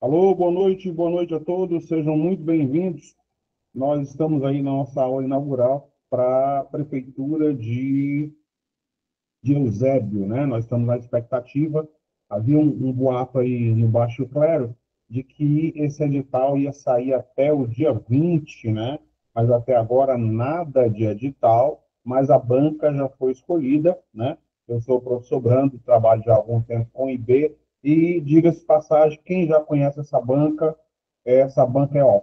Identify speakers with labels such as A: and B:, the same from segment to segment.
A: Alô, boa noite a todos, sejam muito bem-vindos. Nós estamos aí na nossa aula inaugural para a Prefeitura de Eusébio, né? Nós estamos na expectativa, havia um boato aí no Baixo Clero de que esse edital ia sair até o dia 20, né? Mas até agora nada de edital, mas a banca já foi escolhida, né? Eu sou o professor Brando, trabalho já há algum tempo com o IB, e diga-se de passagem, quem já conhece essa banca é, ó,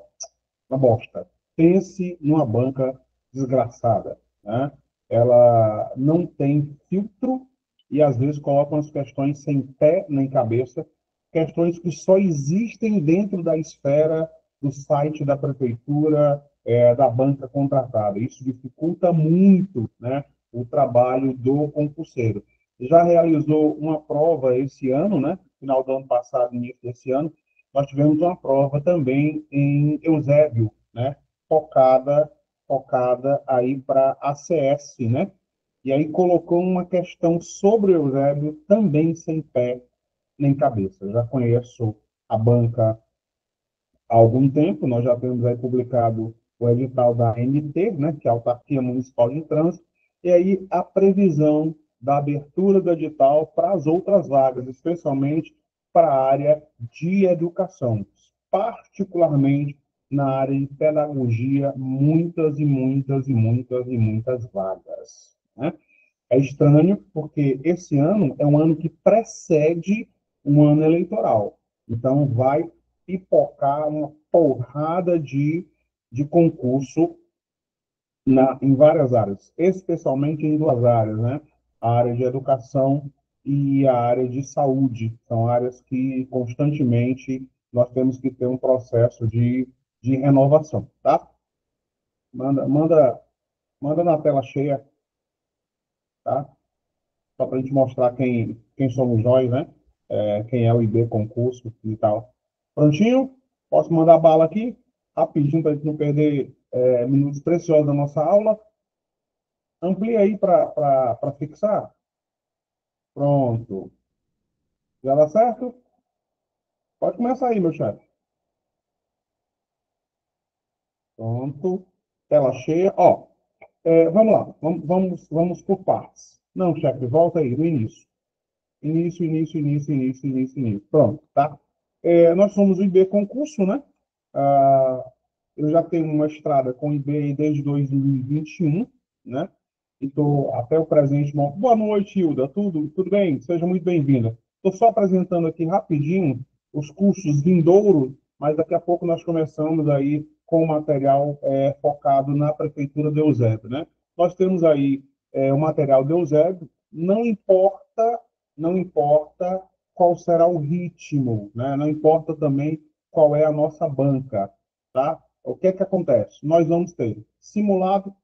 A: uma bosta. Pense numa banca desgraçada, né? Ela não tem filtro e às vezes coloca umas questões sem pé nem cabeça, questões que só existem dentro da esfera do site da prefeitura, da banca contratada. Isso dificulta muito, né, o trabalho do concurseiro. Já realizou uma prova esse ano, né? Final do ano passado, início desse ano, nós tivemos uma prova também em Eusébio, né? Focada, focada aí para ACS, né? E aí colocou uma questão sobre o Eusébio também sem pé nem cabeça. Eu já conheço a banca há algum tempo, nós já temos aí publicado o edital da ANT, né, que é a Autarquia Municipal de Trânsito, e aí a previsão da abertura do edital para as outras vagas, especialmente para a área de educação, particularmente na área de pedagogia, muitas e muitas e muitas e muitas vagas, né? É estranho, porque esse ano é um ano que precede um ano eleitoral. Então, vai pipocar uma porrada de concurso em várias áreas, especialmente em duas áreas, né? A área de educação e a área de saúde. São áreas que constantemente nós temos que ter um processo de renovação, tá? Manda, manda, manda na tela cheia, tá? Só para a gente mostrar quem somos nós, né? Quem é o IB concurso e tal. Prontinho? Posso mandar bala aqui? Rapidinho, para a gente não perder minutos preciosos da nossa aula. Amplia aí para fixar. Pronto. Já dá certo? Pode começar aí, meu chefe. Pronto. Tela cheia. Ó, vamos lá. Vamos por partes. Não, chefe, volta aí, do início. Início, início, início, início, início, início. Pronto, tá? Nós somos o IB concurso, né? Ah, eu já tenho uma estrada com o IB desde 2021, né? E estou até o presente. Boa noite, Hilda. Tudo bem? Seja muito bem-vinda. Estou só apresentando aqui rapidinho os cursos vindouro, mas daqui a pouco nós começamos aí com o material focado na Prefeitura de Eusébio, né? Nós temos aí o material de Eusébio, não importa qual será o ritmo, né? Não importa também qual é a nossa banca, tá? O que é que acontece? Nós vamos ter simulado,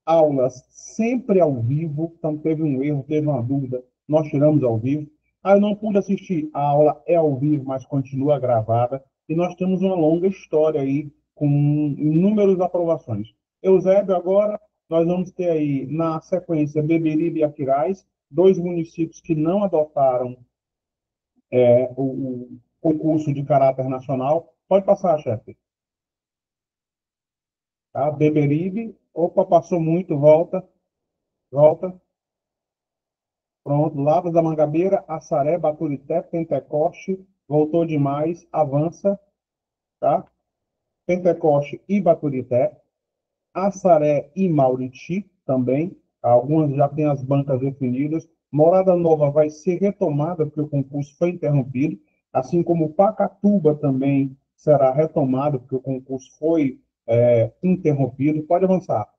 A: aulas sempre ao vivo, então teve um erro, teve uma dúvida, nós tiramos ao vivo. Ah, eu não pude assistir, a aula é ao vivo, mas continua gravada, e nós temos uma longa história aí, com inúmeras aprovações. Eusébio, agora, nós vamos ter aí, na sequência, Beberibe e Aquiraz, dois municípios que não adotaram o concurso de caráter nacional. Pode passar, chefe. Tá? Beberibe, opa, passou muito, volta, volta. Pronto, Lavras da Mangabeira, Assaré, Baturité, Pentecoste, voltou demais, avança, tá? Pentecoste e Baturité, Assaré e Mauriti também, algumas já têm as bancas definidas. Morada Nova vai ser retomada, porque o concurso foi interrompido, assim como Pacatuba também será retomado, porque o concurso foi interrompido. Pode avançar.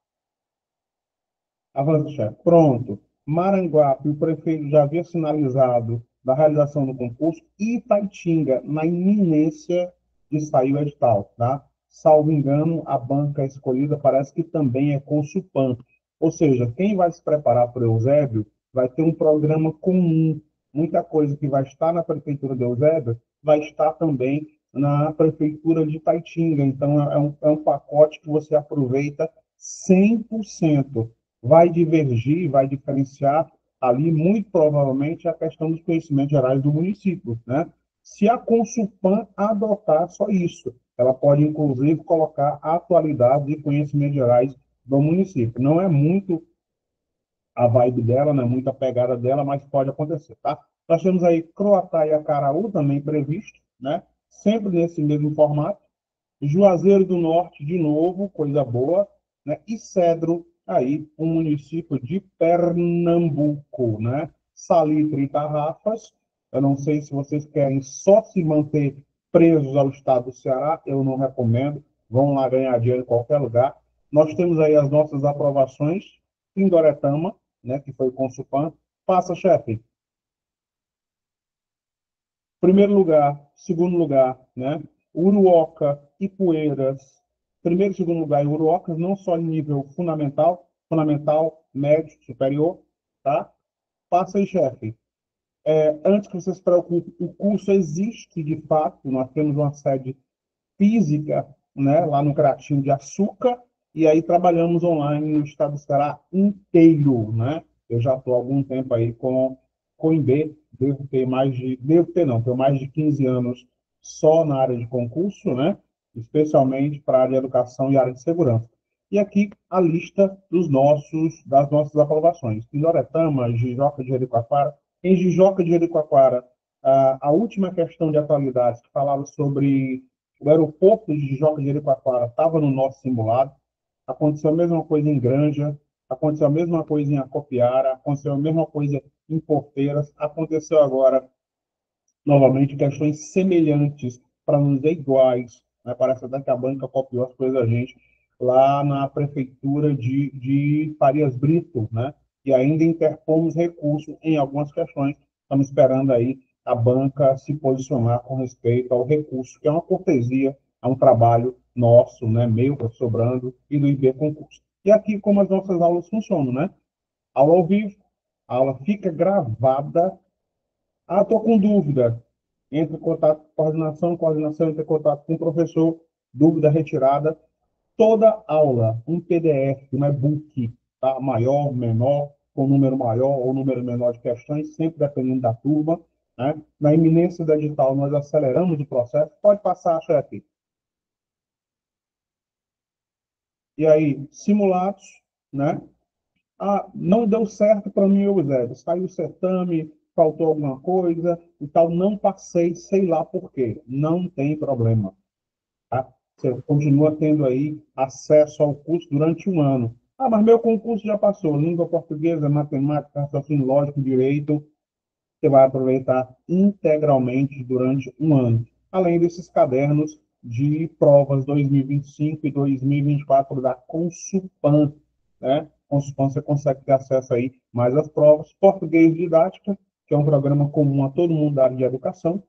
A: Avança, chefe. Pronto. Maranguape, o prefeito já havia sinalizado da realização do concurso, e Itaitinga, na iminência de sair o edital, tá? Salvo engano, a banca escolhida parece que também é Consulpan. Ou seja, quem vai se preparar para o Eusébio vai ter um programa comum. Muita coisa que vai estar na prefeitura de Eusébio vai estar também na prefeitura de Itaitinga. Então, é um pacote que você aproveita 100%. Vai divergir, vai diferenciar ali, muito provavelmente, a questão dos conhecimentos gerais do município, né? se a Consulpan adotar só isso. Ela pode, inclusive, colocar atualidades e conhecimentos gerais do município. Não é muito a vibe dela, não é muito a pegada dela, mas pode acontecer, tá? Nós temos aí Croatá e Acaraú também previsto, né? Sempre nesse mesmo formato. Juazeiro do Norte, de novo, coisa boa, né? E Cedro, aí, um município de Pernambuco, né? Salitre e Tarrafas. Eu não sei se vocês querem só se manter presos ao estado do Ceará, eu não recomendo. Vão lá ganhar dinheiro em qualquer lugar. Nós temos aí as nossas aprovações. Pindoretama, né, que foi o Consulpan. Passa, chefe. Primeiro lugar, segundo lugar, né? Uruoca e Poeiras. Primeiro e segundo lugar em Uruocas, não só em nível fundamental, fundamental, médio, superior, tá? Passa aí, chefe. Antes que você se preocupe, o curso existe de fato, nós temos uma sede física, né, lá no Cratinho de Açúcar, e aí trabalhamos online no estado do Ceará inteiro, né? Eu já estou há algum tempo aí com Coimbê, tenho mais de 15 anos só na área de concurso, né? Especialmente para a área de educação e área de segurança. E aqui a lista das nossas aprovações. Pindoretama, Jijoca de Jericoacoara. Em Jijoca de Jericoacoara, a última questão de atualidades que falava sobre o aeroporto de Joca de Jericoacoara estava no nosso simulado. Aconteceu a mesma coisa em Granja, aconteceu a mesma coisa em Acopiara, aconteceu a mesma coisa em Porteiras, aconteceu agora novamente questões semelhantes, para não dizer iguais, né? Parece até que a banca copiou as coisas da gente, lá na prefeitura de Farias Brito, né? E ainda interpomos recurso em algumas questões. Estamos esperando aí a banca se posicionar com respeito ao recurso, que é uma cortesia, é um trabalho nosso, né? Meu, professor Brando, e do IB Concurso. E aqui, como as nossas aulas funcionam, né? Aula ao vivo, a aula fica gravada. Ah, estou com dúvida. Entre em contato com coordenação, coordenação entre em contato com o professor, dúvida retirada. Toda aula, um PDF, um e-book, tá? Maior, menor, com número maior ou número menor de questões, sempre dependendo da turma, né? Na iminência da edital, nós aceleramos o processo. Pode passar, chefe. E aí, simulados, né? Ah, não deu certo para mim, Eusébio. Saiu o certame, faltou alguma coisa e tal, não passei, sei lá por quê. Não tem problema. Tá? Você continua tendo aí acesso ao curso durante um ano. Ah, mas meu concurso já passou. Língua portuguesa, matemática, raciocínio lógico, direito. Você vai aproveitar integralmente durante um ano. Além desses cadernos de provas 2025 e 2024 da Consulpan, né? Consulpan você consegue ter acesso aí mais às provas. Português didática, que é um programa comum a todo mundo da área de educação,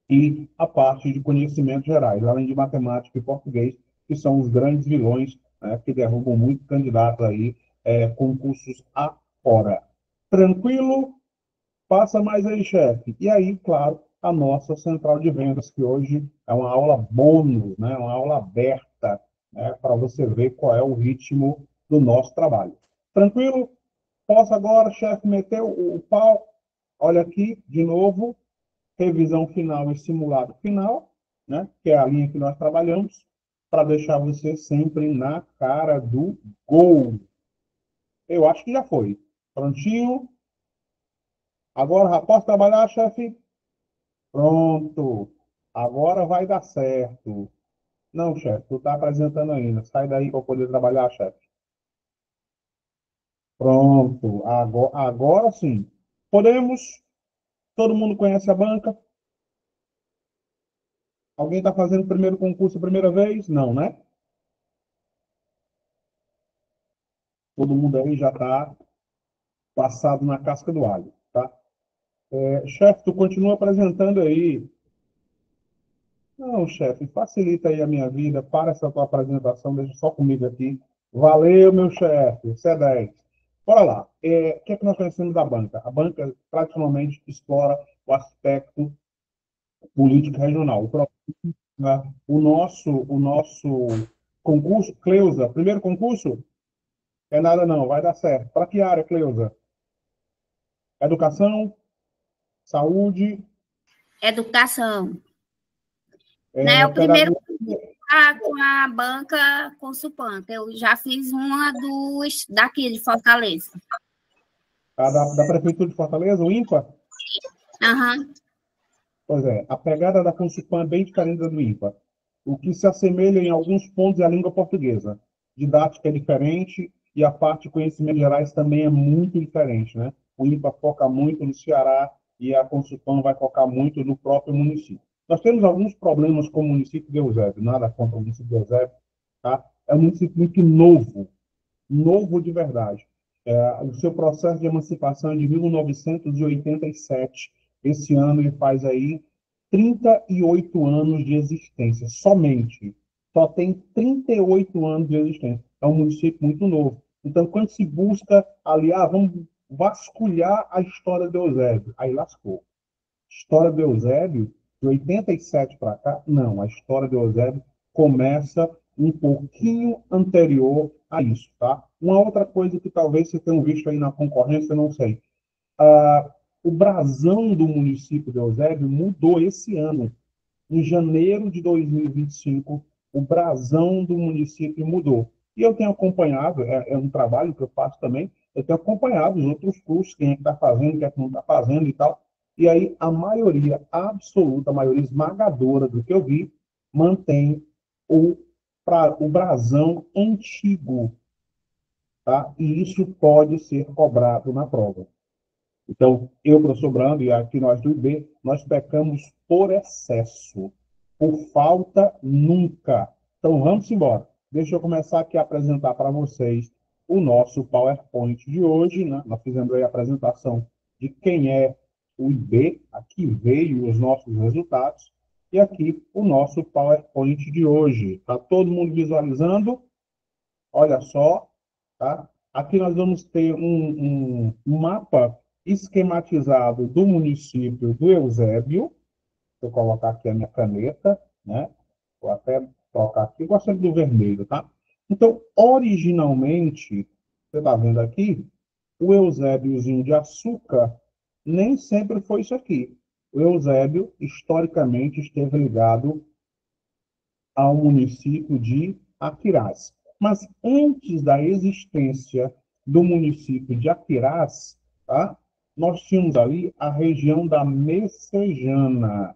A: e a parte de conhecimentos gerais, além de matemática e português, que são os grandes vilões, né, que derrubam muito candidato aí, concursos afora. Tranquilo? Passa mais aí, chefe. E aí, claro, a nossa central de vendas, que hoje é uma aula bônus, né? Uma aula aberta, né? Para você ver qual é o ritmo do nosso trabalho. Tranquilo? Posso agora, chefe, meter o pau? Olha aqui, de novo, revisão final e simulado final, né? Que é a linha que nós trabalhamos, para deixar você sempre na cara do gol. Eu acho que já foi. Prontinho? Agora já posso trabalhar, chefe? Pronto. Agora vai dar certo. Não, chefe, tu está apresentando ainda. Sai daí para poder trabalhar, chefe. Pronto. Agora sim. Podemos? Todo mundo conhece a banca? Alguém está fazendo o primeiro concurso a primeira vez? Não, né? Todo mundo aí já está passado na casca do alho, tá? Chefe, tu continua apresentando aí. Não, chefe, facilita aí a minha vida. Para essa tua apresentação, deixa só comigo aqui. Valeu, meu chefe. Você é 10. Bora lá. O que é que nós conhecemos da banca? A banca tradicionalmente explora o aspecto político regional. O nosso concurso, Cleusa, primeiro concurso? É nada não, vai dar certo. Para que área, Cleusa? Educação, saúde,
B: Educação. Né?
A: É,
B: O primeiro
A: pedagogia,
B: com a banca Consulpan, que eu já fiz uma daqui de Fortaleza.
A: da Prefeitura de Fortaleza, o IMPA?
B: Aham.
A: Pois é, a pegada da Consulpan é bem diferente da do IMPA. O que se assemelha em alguns pontos é a língua portuguesa. Didática é diferente e a parte de conhecimentos gerais também é muito diferente, né? O IMPA foca muito no Ceará e a Consulpan vai focar muito no próprio município. Nós temos alguns problemas com o município de Eusébio, nada contra o município de Eusébio, tá? É um município muito novo, novo de verdade. O seu processo de emancipação é de 1987. Esse ano ele faz aí 38 anos de existência, somente. Só tem 38 anos de existência. É um município muito novo. Então, quando se busca ali, vamos vasculhar a história de Eusébio, aí lascou. História de Eusébio, de 87 para cá, não. A história de Eusébio começa um pouquinho anterior a isso, tá? Uma outra coisa que talvez vocês tenham visto aí na concorrência, não sei. O brasão do município de Eusébio mudou esse ano. Em janeiro de 2025, o brasão do município mudou. E eu tenho acompanhado, é um trabalho que eu faço também, eu tenho acompanhado os outros cursos, quem é que está fazendo, quem é que não está fazendo e tal. E aí, a maioria absoluta, a maioria esmagadora do que eu vi, mantém o, o brasão antigo, tá? E isso pode ser cobrado na prova. Então, eu, professor Brando, e aqui nós do IB, nós pecamos por excesso. Por falta, nunca. Então, vamos embora. Deixa eu começar aqui a apresentar para vocês o nosso PowerPoint de hoje, né? Nós fizemos aí a apresentação de quem é o IB, aqui veio os nossos resultados, e aqui o nosso PowerPoint de hoje. Está todo mundo visualizando? Olha só, tá? Aqui nós vamos ter um mapa esquematizado do município do Eusébio. Vou colocar aqui a minha caneta, né? Vou até colocar aqui, gosto sempre do vermelho, tá? Então, originalmente, você está vendo aqui, o Eusébiozinho de Açúcar nem sempre foi isso aqui. O Eusébio, historicamente, esteve ligado ao município de Aquiraz. Mas antes da existência do município de Aquiraz, tá? Nós tínhamos ali a região da Messejana.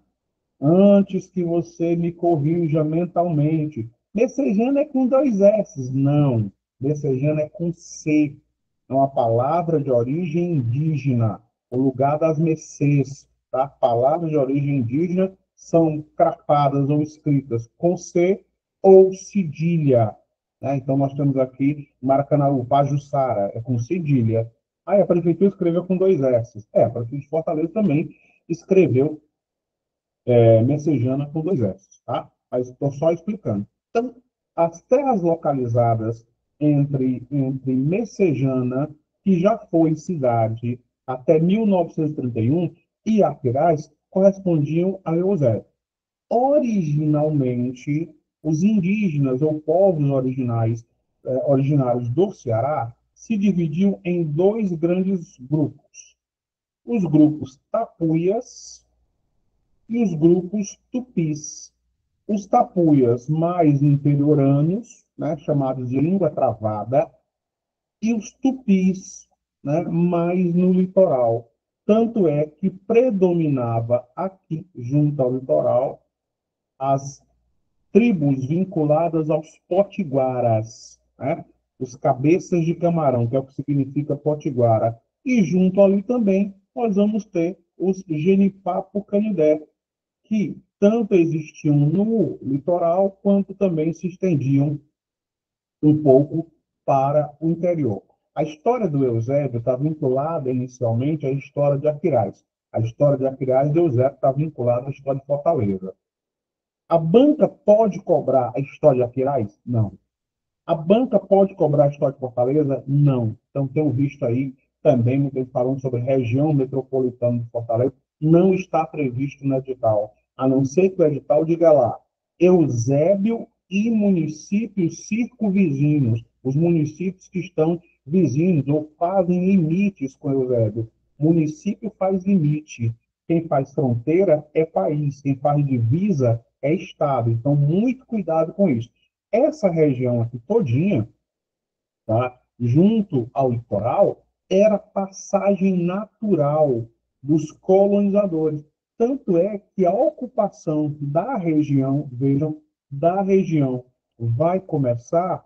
A: Antes que você me corrija mentalmente. Messejana é com dois S. Não. Messejana é com C. É uma palavra de origem indígena. O lugar das Messês. Tá? Palavras de origem indígena são crafadas ou escritas com C ou cedilha. Né? Então, nós temos aqui Maracanaú, Pajuçara, é com cedilha. Aí a prefeitura escreveu com dois S. A prefeitura de Fortaleza também escreveu Messejana com dois S, tá? Mas estou só explicando. Então, as terras localizadas entre Messejana, que já foi cidade até 1931, e Aquiraz, correspondiam a Eusébio. Originalmente, os indígenas ou povos originários do Ceará se dividiam em dois grandes grupos. Os grupos tapuias e os grupos tupis. Os tapuias mais interioranos, né, chamados de língua travada, e os tupis, né, mais no litoral. Tanto é que predominava aqui, junto ao litoral, as tribos vinculadas aos potiguaras, né, os cabeças de camarão, que é o que significa potiguara. E junto ali também nós vamos ter os Genipapo-Canidé, que tanto existiam no litoral, quanto também se estendiam um pouco para o interior. A história do Eusébio está vinculada inicialmente à história de Aquiraz. A história de Aquiraz de Eusébio está vinculada à história de Fortaleza. A banca pode cobrar a história de Aquiraz? Não. A banca pode cobrar a história de Fortaleza? Não. Então, tenho visto aí também, muita falando sobre região metropolitana de Fortaleza, não está previsto no edital, a não ser que o edital diga lá, Eusébio e municípios circunvizinhos, os municípios que estão vizinhos ou fazem limites com Eusébio. Município faz limite. Quem faz fronteira é país, quem faz divisa é estado. Então, muito cuidado com isso. Essa região aqui todinha, tá, junto ao litoral, era passagem natural dos colonizadores. Tanto é que a ocupação da região, vejam, da região vai começar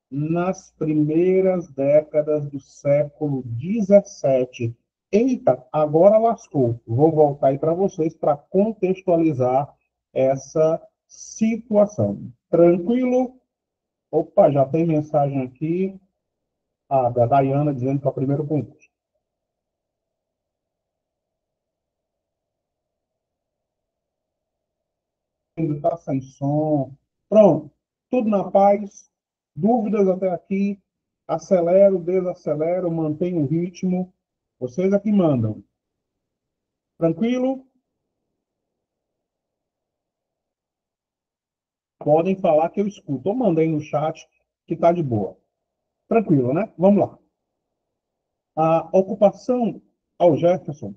A: nas primeiras décadas do século XVII. Eita, agora lascou. Vou voltar aí para vocês para contextualizar essa situação. Tranquilo? Opa, já tem mensagem aqui. Da Dayana dizendo que é o primeiro concurso. Está sem som. Pronto. Tudo na paz. Dúvidas até aqui? Acelero, desacelero, mantenho o ritmo. Vocês aqui mandam. Tranquilo? Podem falar que eu escuto. Ou mandei no chat que está de boa. Tranquilo, né? Vamos lá. A ocupação ao Jefferson,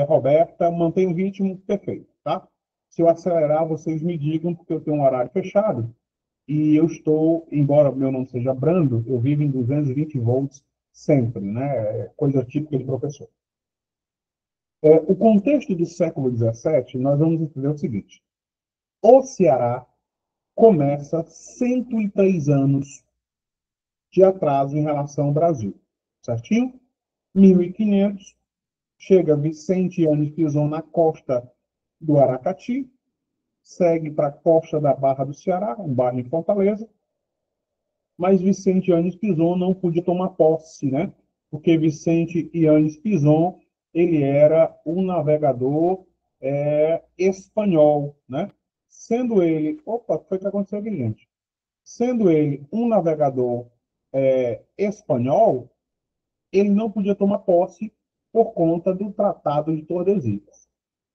A: Roberta, mantém o ritmo perfeito, tá? Se eu acelerar, vocês me digam, porque eu tenho um horário fechado e eu estou, embora o meu não seja brando, eu vivo em 220 volts sempre, né? Coisa típica de professor. O contexto do século XVII, nós vamos entender o seguinte. O Ceará começa 103 anos de atraso em relação ao Brasil, certinho? 1500, chega Vicente Yanes Pison na costa do Aracati, segue para a costa da Barra do Ceará, um bairro em Fortaleza, mas Vicente Yanes Pison não podia tomar posse, né? Porque Vicente Yanes Pison, ele era um navegador espanhol, né? Sendo ele... Opa, foi o que aconteceu aqui, gente. Sendo ele um navegador espanhol, ele não podia tomar posse por conta do Tratado de Tordesilhas.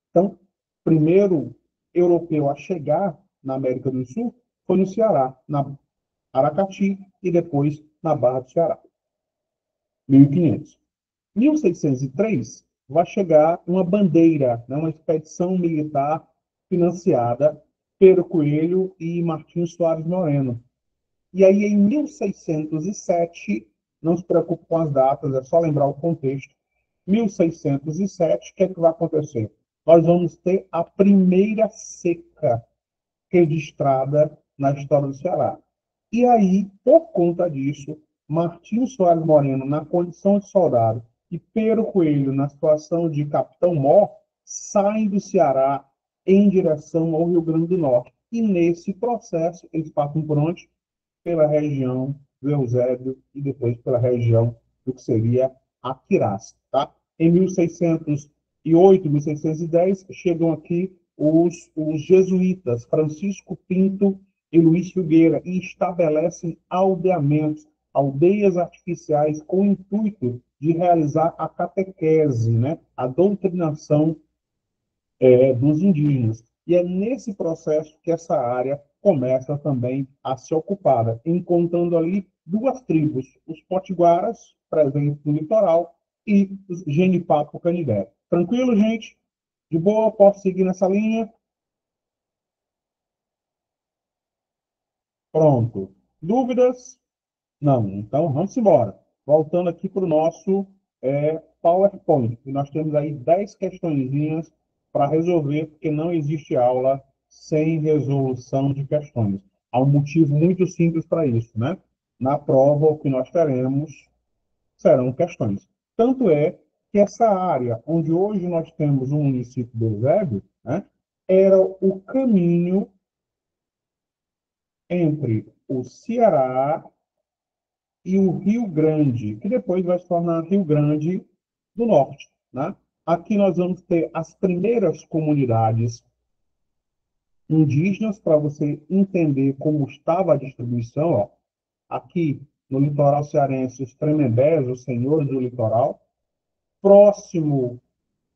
A: Então, primeiro europeu a chegar na América do Sul foi no Ceará, na Aracati e depois na Barra do Ceará, 1500. 1603 vai chegar uma bandeira, né, uma expedição militar financiada Pedro Coelho e Martins Soares Moreno. E aí, em 1607, não se preocupe com as datas, é só lembrar o contexto. 1607, o que é que vai acontecer? Nós vamos ter a primeira seca registrada na história do Ceará. E aí, por conta disso, Martins Soares Moreno, na condição de soldado, e Pedro Coelho, na situação de capitão-mor, saem do Ceará em direção ao Rio Grande do Norte. E nesse processo, eles passam por onde? Pela região do Eusébio e depois pela região do que seria Aquirás. Tá? Em 1608, 1610, chegam aqui os jesuítas, Francisco Pinto e Luiz Filgueira, e estabelecem aldeamentos, aldeias artificiais, com o intuito de realizar a catequese, né? A doutrinação dos indígenas. E é nesse processo que essa área começa também a ser ocupada, encontrando ali duas tribos, os potiguaras, presentes no litoral, e os Genipapo-Canidé. Tranquilo, gente? De boa? Posso seguir nessa linha? Pronto. Dúvidas? Não. Então, vamos embora. Voltando aqui para o nosso PowerPoint. E nós temos aí 10 questõezinhas para resolver, porque não existe aula sem resolução de questões. Há um motivo muito simples para isso, né? Na prova, o que nós teremos serão questões. Tanto é que essa área, onde hoje nós temos o município de Eusébio, né, era o caminho entre o Ceará e o Rio Grande, que depois vai se tornar Rio Grande do Norte, né? Aqui nós vamos ter as primeiras comunidades indígenas, para você entender como estava a distribuição. Ó. Aqui no litoral cearense, os Tremembés, os senhores do litoral, próximo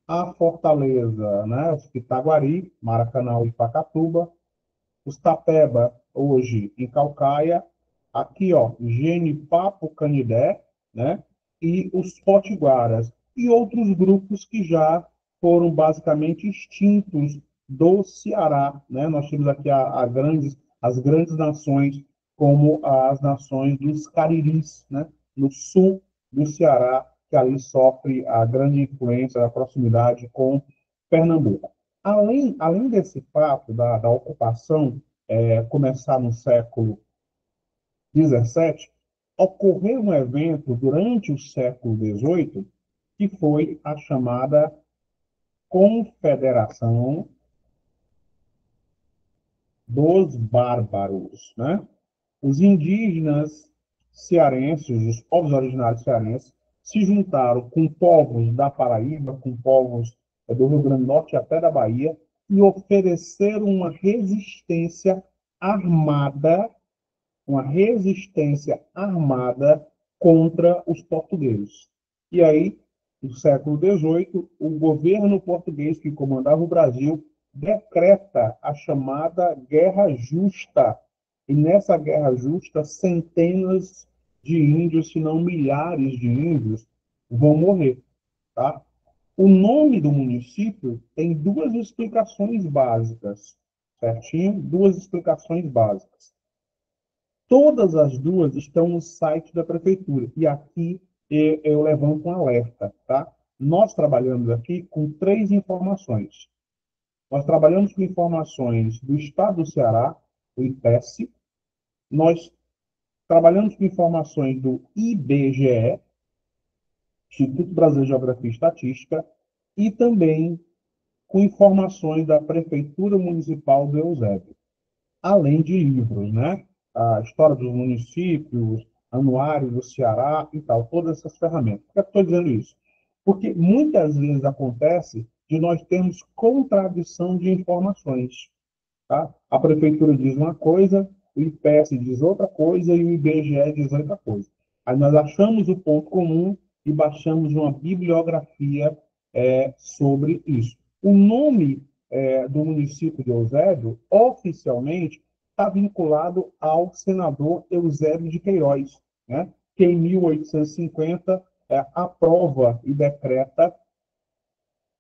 A: à Fortaleza, né? Os Pitaguari, Maracanã e Pacatuba, os Tapeba, hoje em Calcaia, aqui, ó, Genipapo Canidé, né? E os Potiguaras, e outros grupos que já foram basicamente extintos do Ceará, né? Nós temos aqui as grandes nações, como as nações dos Cariris, né? No sul do Ceará, que ali sofre a grande influência da proximidade com Pernambuco. Além desse fato da ocupação começar no século 17, ocorreu um evento durante o século 18 que foi a chamada Confederação dos Bárbaros, né? Os indígenas cearenses, os povos originários cearenses, se juntaram com povos da Paraíba, com povos do Rio Grande do Norte até da Bahia, e ofereceram uma resistência armada contra os portugueses. E aí, no século XVIII, o governo português que comandava o Brasil decreta a chamada Guerra Justa. E nessa Guerra Justa, centenas de índios, se não milhares de índios, vão morrer. Tá? O nome do município tem duas explicações básicas, certinho? Duas explicações básicas. Todas as duas estão no site da prefeitura. E aqui eu levanto um alerta, tá? Nós trabalhamos aqui com três informações. Nós trabalhamos com informações do Estado do Ceará, o IPES. Nós trabalhamos com informações do IBGE, Instituto Brasileiro de Geografia e Estatística, e também com informações da Prefeitura Municipal do Eusébio, além de livros, né? A história dos municípios, anuário do Ceará e tal, todas essas ferramentas. Por que eu estou dizendo isso? Porque muitas vezes acontece de nós termos contradição de informações. Tá? A prefeitura diz uma coisa, o IPES diz outra coisa e o IBGE diz outra coisa. Aí nós achamos o ponto comum e baixamos uma bibliografia sobre isso. O nome do município de Eusébio, oficialmente, está vinculado ao senador Eusébio de Queiroz, né? Que em 1850 aprova e decreta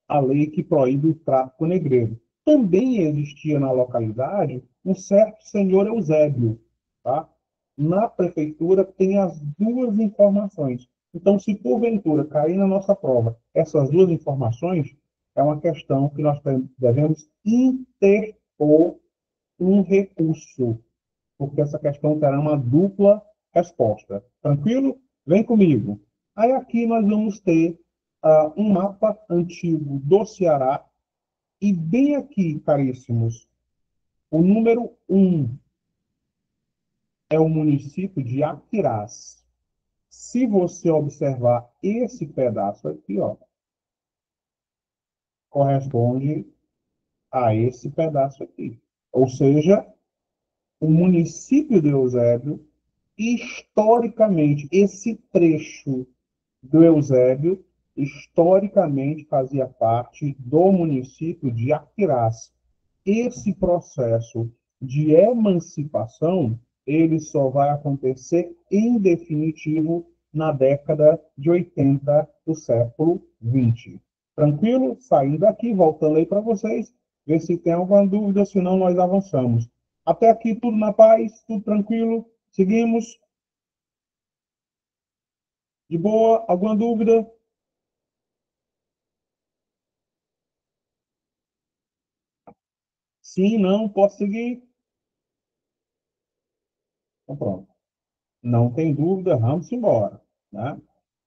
A: a lei que proíbe o tráfico negreiro. Também existia na localidade um certo senhor Eusébio. Tá? Na prefeitura tem as duas informações. Então, se porventura cair na nossa prova essas duas informações, é uma questão que nós devemos interpor um recurso, porque essa questão terá uma dupla resposta. Tranquilo? Vem comigo. Aí aqui nós vamos ter um mapa antigo do Ceará, e bem aqui, caríssimos, o número 1 é o município de Aquirás. Se você observar esse pedaço aqui, ó, corresponde a esse pedaço aqui. Ou seja, o município de Eusébio, historicamente, esse trecho do Eusébio, historicamente fazia parte do município de Aquirás. Esse processo de emancipação, ele só vai acontecer em definitivo na década de 80 do século 20. Tranquilo? Saindo aqui, voltando aí para vocês, ver se tem alguma dúvida, senão nós avançamos. Até aqui tudo na paz, tudo tranquilo, seguimos. De boa, alguma dúvida? Sim, não, posso seguir? Então pronto. Não tem dúvida, vamos embora, né?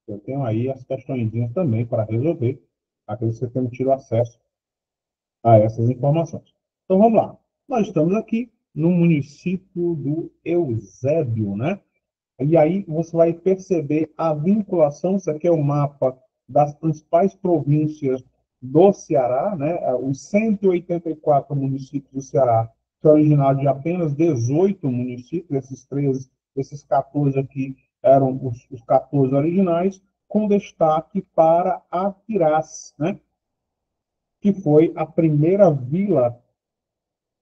A: Eu tenho aí as questõezinhas também para resolver, aqueles que tenham tido acesso a essas informações. Então vamos lá. Nós estamos aqui no município do Eusébio, né? E aí você vai perceber a vinculação, isso aqui é o mapa das principais províncias do Ceará, né? Os 184 municípios do Ceará são originários de apenas 18 municípios, esses 14 aqui eram os 14 originais, com destaque para Aquirás, né? Que foi a primeira vila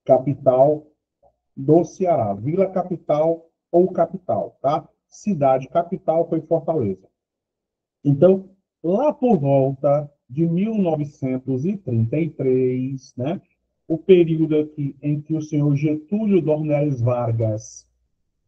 A: capital do Ceará. Vila capital ou capital, tá? Cidade capital foi Fortaleza. Então, lá por volta de 1933, né? O período aqui em que o senhor Getúlio Dornelles Vargas,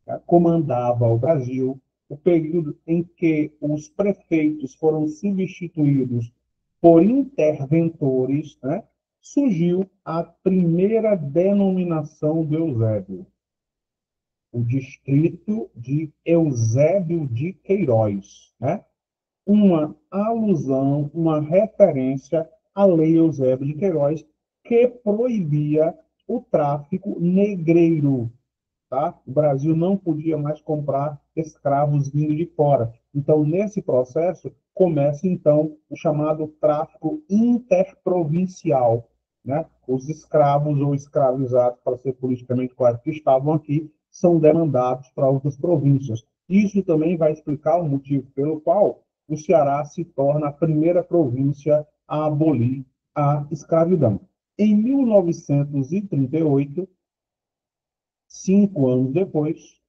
A: né, comandava o Brasil, o período em que os prefeitos foram substituídos por interventores, né, surgiu a primeira denominação do Eusébio, o distrito de Eusébio de Queiroz, né? Uma alusão, uma referência à Lei Eusébio de Queiroz, que proibia o tráfico negreiro. Tá? O Brasil não podia mais comprar escravos vindo de fora. Então, nesse processo, começa, então, o chamado tráfico interprovincial. Né? Os escravos ou escravizados, para ser politicamente correto, que estavam aqui, são demandados para outras províncias. Isso também vai explicar o motivo pelo qual o Ceará se torna a primeira província a abolir a escravidão. Em 1938, 5 anos depois,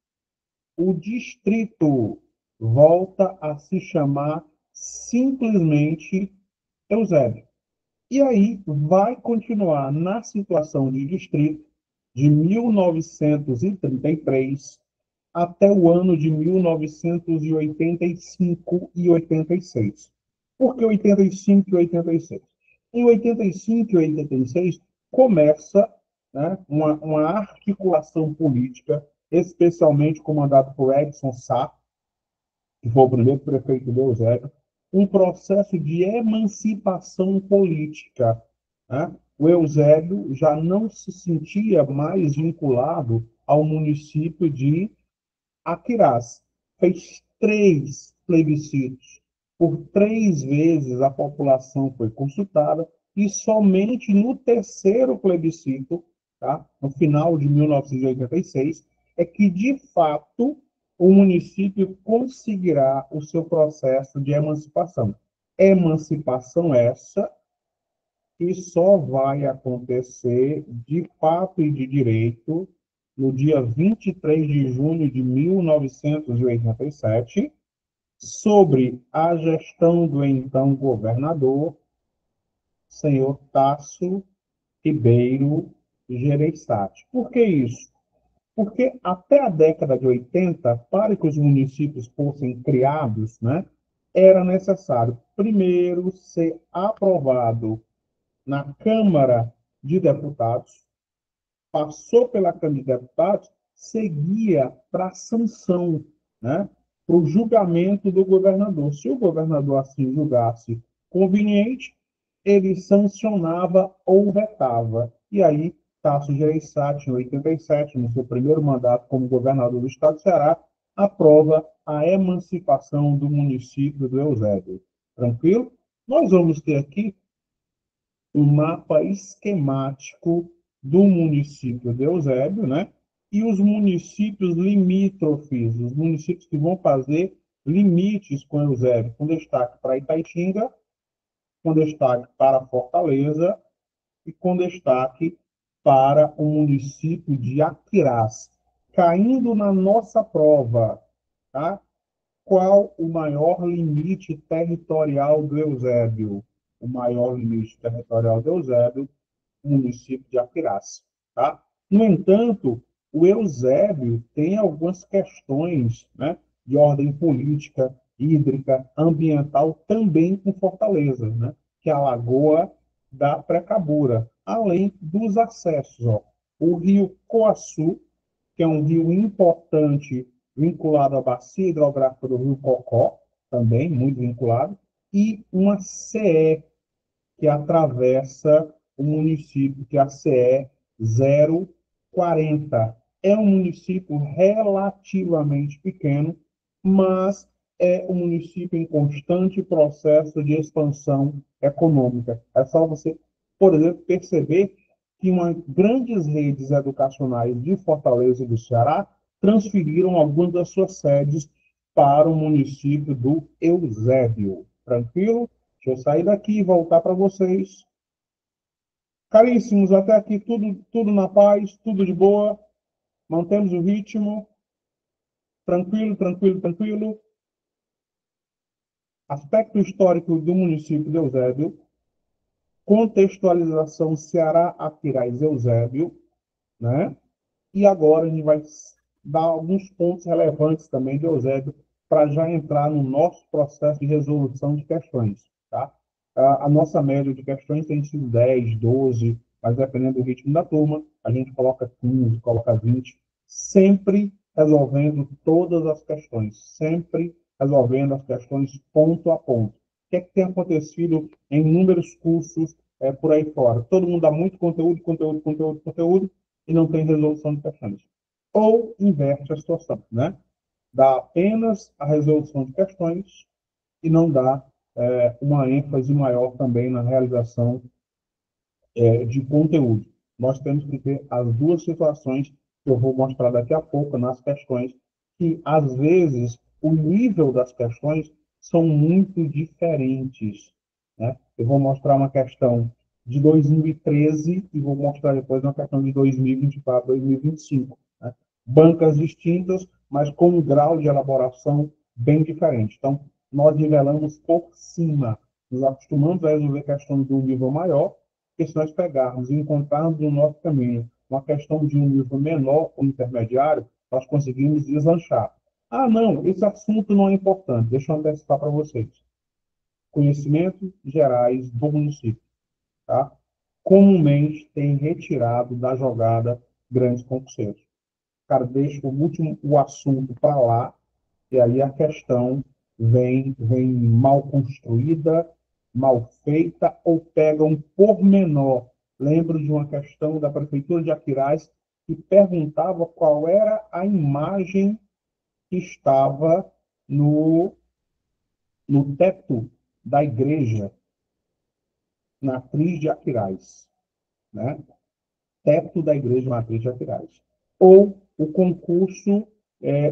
A: o distrito volta a se chamar simplesmente Eusébio. E aí vai continuar na situação de distrito de 1933 até o ano de 1985 e 86. Por que 85 e 86? Em 85 e 86 começa, né, uma articulação política, especialmente comandada por Edson Sá, que foi o primeiro prefeito de Eusébio, um processo de emancipação política. Né? O Eusébio já não se sentia mais vinculado ao município de Aquirás. Fez 3 plebiscitos. Por 3 vezes a população foi consultada e somente no terceiro plebiscito, tá, no final de 1986, é que, de fato, o município conseguirá o seu processo de emancipação. Emancipação essa que só vai acontecer de fato e de direito no dia 23 de junho de 1987, sobre a gestão do então governador, senhor Tasso Ribeiro Gereissati. Por que isso? Porque até a década de 80, para que os municípios fossem criados, né, era necessário, primeiro, ser aprovado na Câmara de Deputados, passou pela Câmara de Deputados, seguia para a sanção, né, para o julgamento do governador. Se o governador assim julgasse conveniente, ele sancionava ou vetava. E aí, Tasso Gereissati, em 87, no seu primeiro mandato como governador do estado do Ceará, aprova a emancipação do município do Eusébio. Tranquilo? Nós vamos ter aqui um mapa esquemático do município de Eusébio, né? E os municípios limítrofes, os municípios que vão fazer limites com Eusébio, com destaque para Itaitinga, com destaque para Fortaleza e com destaque para o município de Aquirás. Caindo na nossa prova, tá? Qual o maior limite territorial do Eusébio? O maior limite territorial do Eusébio, o município de Aquirás. Tá? No entanto, o Eusébio tem algumas questões, né, de ordem política, hídrica, ambiental, também com Fortaleza, né, que é a Lagoa da Precabura, além dos acessos. Ó. O rio Coaçu, que é um rio importante vinculado à bacia hidrográfica do rio Cocó, também muito vinculado, e uma CE que atravessa o município, que é a CE 040. É um município relativamente pequeno, mas é um município em constante processo de expansão econômica. É só você, por exemplo, perceber que grandes redes educacionais de Fortaleza e do Ceará transferiram algumas das suas sedes para o município do Eusébio. Tranquilo? Deixa eu sair daqui e voltar para vocês. Caríssimos, até aqui tudo na paz, tudo de boa. Mantemos o ritmo. Tranquilo, tranquilo, tranquilo. Aspecto histórico do município de Eusébio, contextualização Ceará, Aquiraz, Eusébio, né? E agora a gente vai dar alguns pontos relevantes também de Eusébio para já entrar no nosso processo de resolução de questões, tá? A nossa média de questões tem sido 10, 12, mas dependendo do ritmo da turma, a gente coloca 15, coloca 20, sempre resolvendo todas as questões, sempre resolvendo as questões ponto a ponto. O que é que tem acontecido em inúmeros cursos por aí fora? Todo mundo dá muito conteúdo, conteúdo, conteúdo, conteúdo, e não tem resolução de questões. Ou inverte a situação, né? Dá apenas a resolução de questões e não dá uma ênfase maior também na realização de conteúdo. Nós temos que ter as duas situações que eu vou mostrar daqui a pouco nas questões, que às vezes o nível das questões são muito diferentes, né? Eu vou mostrar uma questão de 2013 e vou mostrar depois uma questão de 2024, 2025. Né? Bancas distintas, mas com um grau de elaboração bem diferente. Então, nós nivelamos por cima, nos acostumamos a resolver questões de um nível maior, porque se nós pegarmos e encontrarmos no nosso caminho uma questão de um nível menor ou intermediário, nós conseguimos deslanchar. Ah, não, esse assunto não é importante. Deixa eu antecipar para vocês. Conhecimentos gerais do município, tá? Comumente tem retirado da jogada grandes concurseiros. O cara deixa o assunto para lá, e aí a questão vem mal construída, mal feita, ou pega um pormenor. Lembro de uma questão da Prefeitura de Aquiraz que perguntava qual era a imagem que estava no teto da igreja, na Matriz de Aquiraz, né? Teto da Igreja Matriz de Aquiraz. Ou o concurso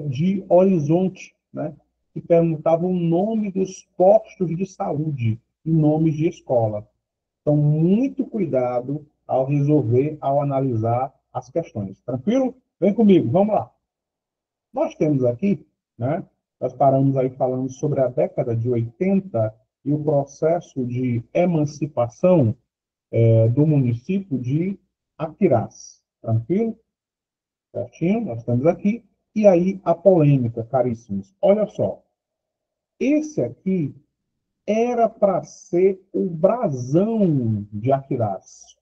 A: de Horizonte, né? Que perguntava o nome dos postos de saúde e nomes de escola. Então, muito cuidado ao resolver, ao analisar as questões. Tranquilo? Vem comigo, vamos lá. Nós temos aqui, né? Nós paramos aí falando sobre a década de 80 e o processo de emancipação do município de Aquiraz. Tranquilo? Certinho? Nós estamos aqui. E aí a polêmica, caríssimos. Olha só. Esse aqui era para ser o brasão de Aquiraz.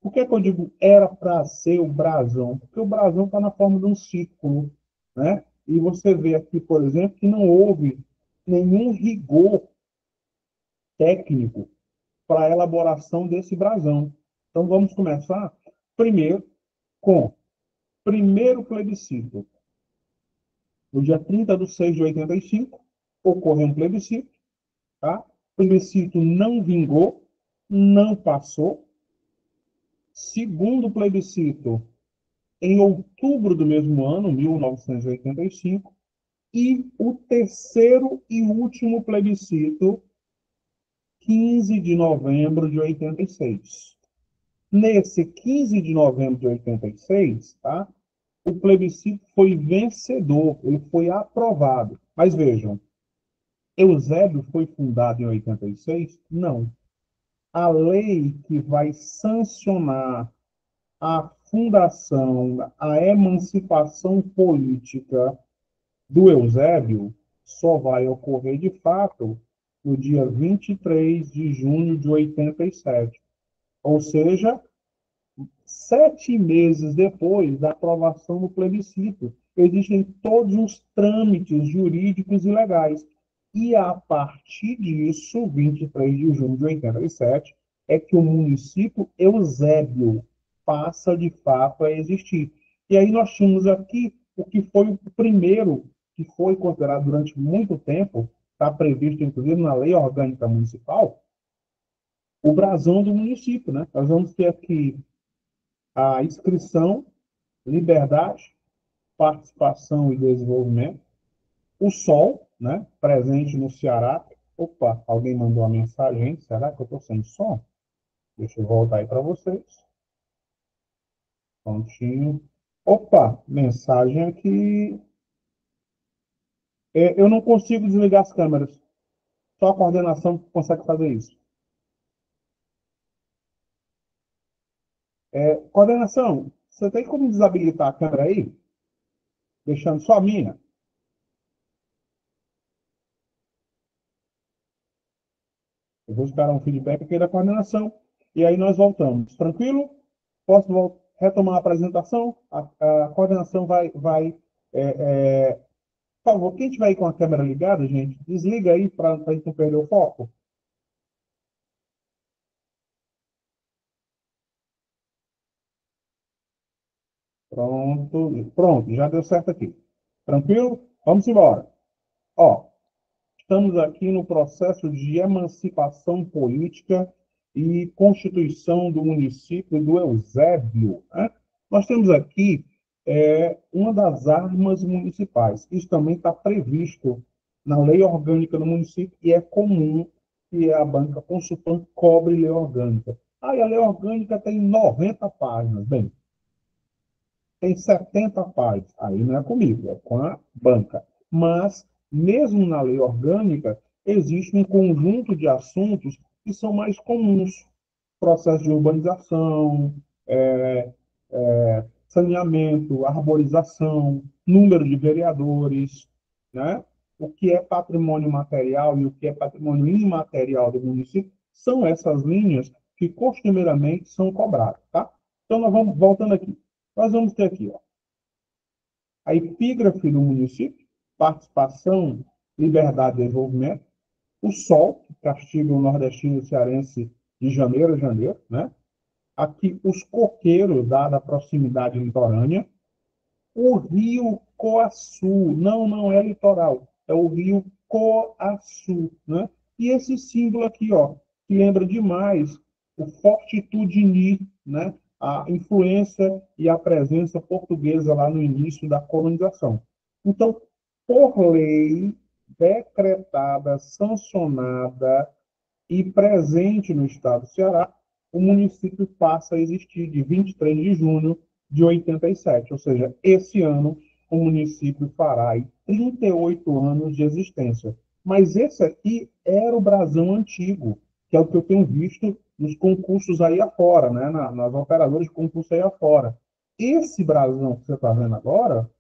A: Por que eu digo era para ser o brasão? Porque o brasão está na forma de um círculo, né? E você vê aqui, por exemplo, que não houve nenhum rigor técnico para a elaboração desse brasão. Então vamos começar primeiro com primeiro plebiscito. No dia 30 de 6 de 85, ocorreu um plebiscito. Tá? O plebiscito não vingou, não passou. Segundo plebiscito, em outubro do mesmo ano, 1985, e o terceiro e último plebiscito, 15 de novembro de 86. Nesse 15 de novembro de 86, tá? O plebiscito foi vencedor, ele foi aprovado. Mas vejam, Eusébio foi fundado em 86? Não. A lei que vai sancionar a fundação, a emancipação política do Eusébio só vai ocorrer de fato no dia 23 de junho de 87. Ou seja, 7 meses depois da aprovação do plebiscito. Existem todos os trâmites jurídicos e legais. E a partir disso, 23 de junho de 87, é que o município Eusébio passa de fato a existir. E aí nós tínhamos aqui o que foi o primeiro, que foi considerado durante muito tempo, está previsto inclusive na Lei Orgânica Municipal, o brasão do município, né? Nós vamos ter aqui a inscrição, liberdade, participação e desenvolvimento. O sol, né, presente no Ceará. Opa, alguém mandou uma mensagem. Será que eu estou sem som? Deixa eu voltar aí para vocês. Prontinho. Opa, mensagem aqui. Eu não consigo desligar as câmeras. Só a coordenação consegue fazer isso. Coordenação, você tem como desabilitar a câmera aí? Deixando só a minha? Eu vou esperar um feedback aqui da coordenação e aí nós voltamos. Tranquilo? Posso retomar a apresentação? A coordenação vai por favor, quem tiver aí com a câmera ligada, gente, desliga aí para a gente não perder o foco. Pronto, pronto, já deu certo aqui. Tranquilo? Vamos embora. Ó, estamos aqui no processo de emancipação política e constituição do município do Eusébio, né? Nós temos aqui uma das armas municipais. Isso também está previsto na lei orgânica do município e é comum que a banca Consulpan cobre lei orgânica. Ah, e a lei orgânica tem 90 páginas. Bem, tem 70 páginas. Aí não é comigo, é com a banca. Mas, mesmo na lei orgânica, existe um conjunto de assuntos que são mais comuns. Processo de urbanização, é, saneamento, arborização, número de vereadores, né? O que é patrimônio material e o que é patrimônio imaterial do município, são essas linhas que costumeiramente são cobradas, tá? Então, nós vamos, voltando aqui, nós vamos ter aqui, ó, a epígrafe do município, participação, liberdade e desenvolvimento, o sol, que castiga o nordestino e o cearense de janeiro a janeiro, né? Aqui, os coqueiros, dada a proximidade litorânea, o rio Coaçu, não é litoral, é o rio Coaçu, né? E esse símbolo aqui, ó, que lembra demais o Fortitudini, né? A influência e a presença portuguesa lá no início da colonização. Então, por lei decretada, sancionada e presente no estado do Ceará, o município passa a existir de 23 de junho de 87, ou seja, esse ano o município fará aí 38 anos de existência. Mas esse aqui era o brasão antigo, que é o que eu tenho visto nos concursos aí afora, né? Nas operadoras de concurso aí afora. Esse brasão que você está vendo agora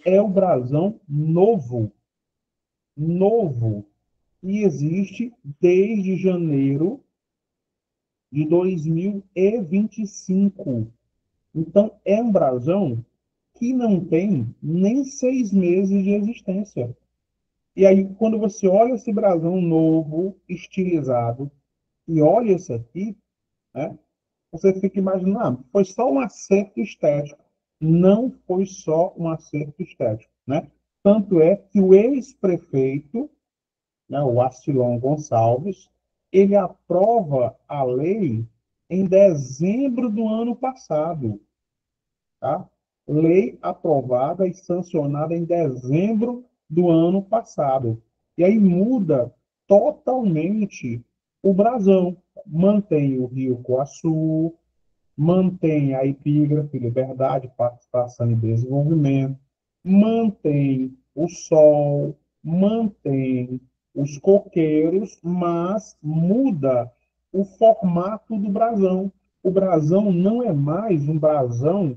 A: é o brasão novo, novo, e existe desde janeiro de 2025. Então, é um brasão que não tem nem 6 meses de existência. E aí, quando você olha esse brasão novo, estilizado, e olha esse aqui, né, você fica imaginando, foi só um acerto estético. Não foi só um acerto estético, né? Tanto é que o ex-prefeito, né, o Astilon Gonçalves, ele aprova a lei em dezembro do ano passado, tá? Lei aprovada e sancionada em dezembro do ano passado. E aí muda totalmente o brasão. Mantém o Rio Coaçu, mantém a epígrafe liberdade, participação e desenvolvimento, mantém o sol, mantém os coqueiros, mas muda o formato do brasão. O brasão não é mais um brasão,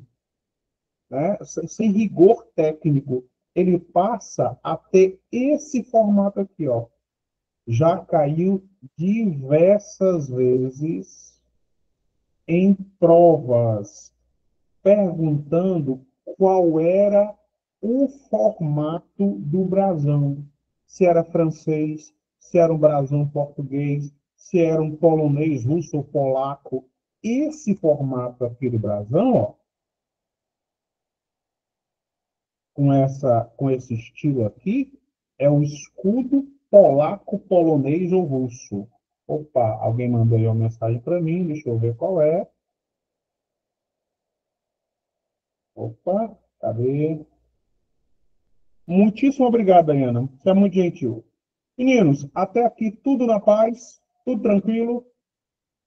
A: né, sem rigor técnico. Ele passa a ter esse formato aqui, ó. Já caiu diversas vezes em provas perguntando qual era o formato do brasão. Se era francês, se era um brasão português, se era um polonês, russo ou polaco. Esse formato aqui do brasão, ó, com esse estilo aqui, é o escudo polaco, polonês ou russo. Opa, alguém mandou aí uma mensagem para mim, deixa eu ver qual é. Opa, cadê? Muitíssimo obrigado, Ana. Você é muito gentil. Meninos, até aqui tudo na paz, tudo tranquilo.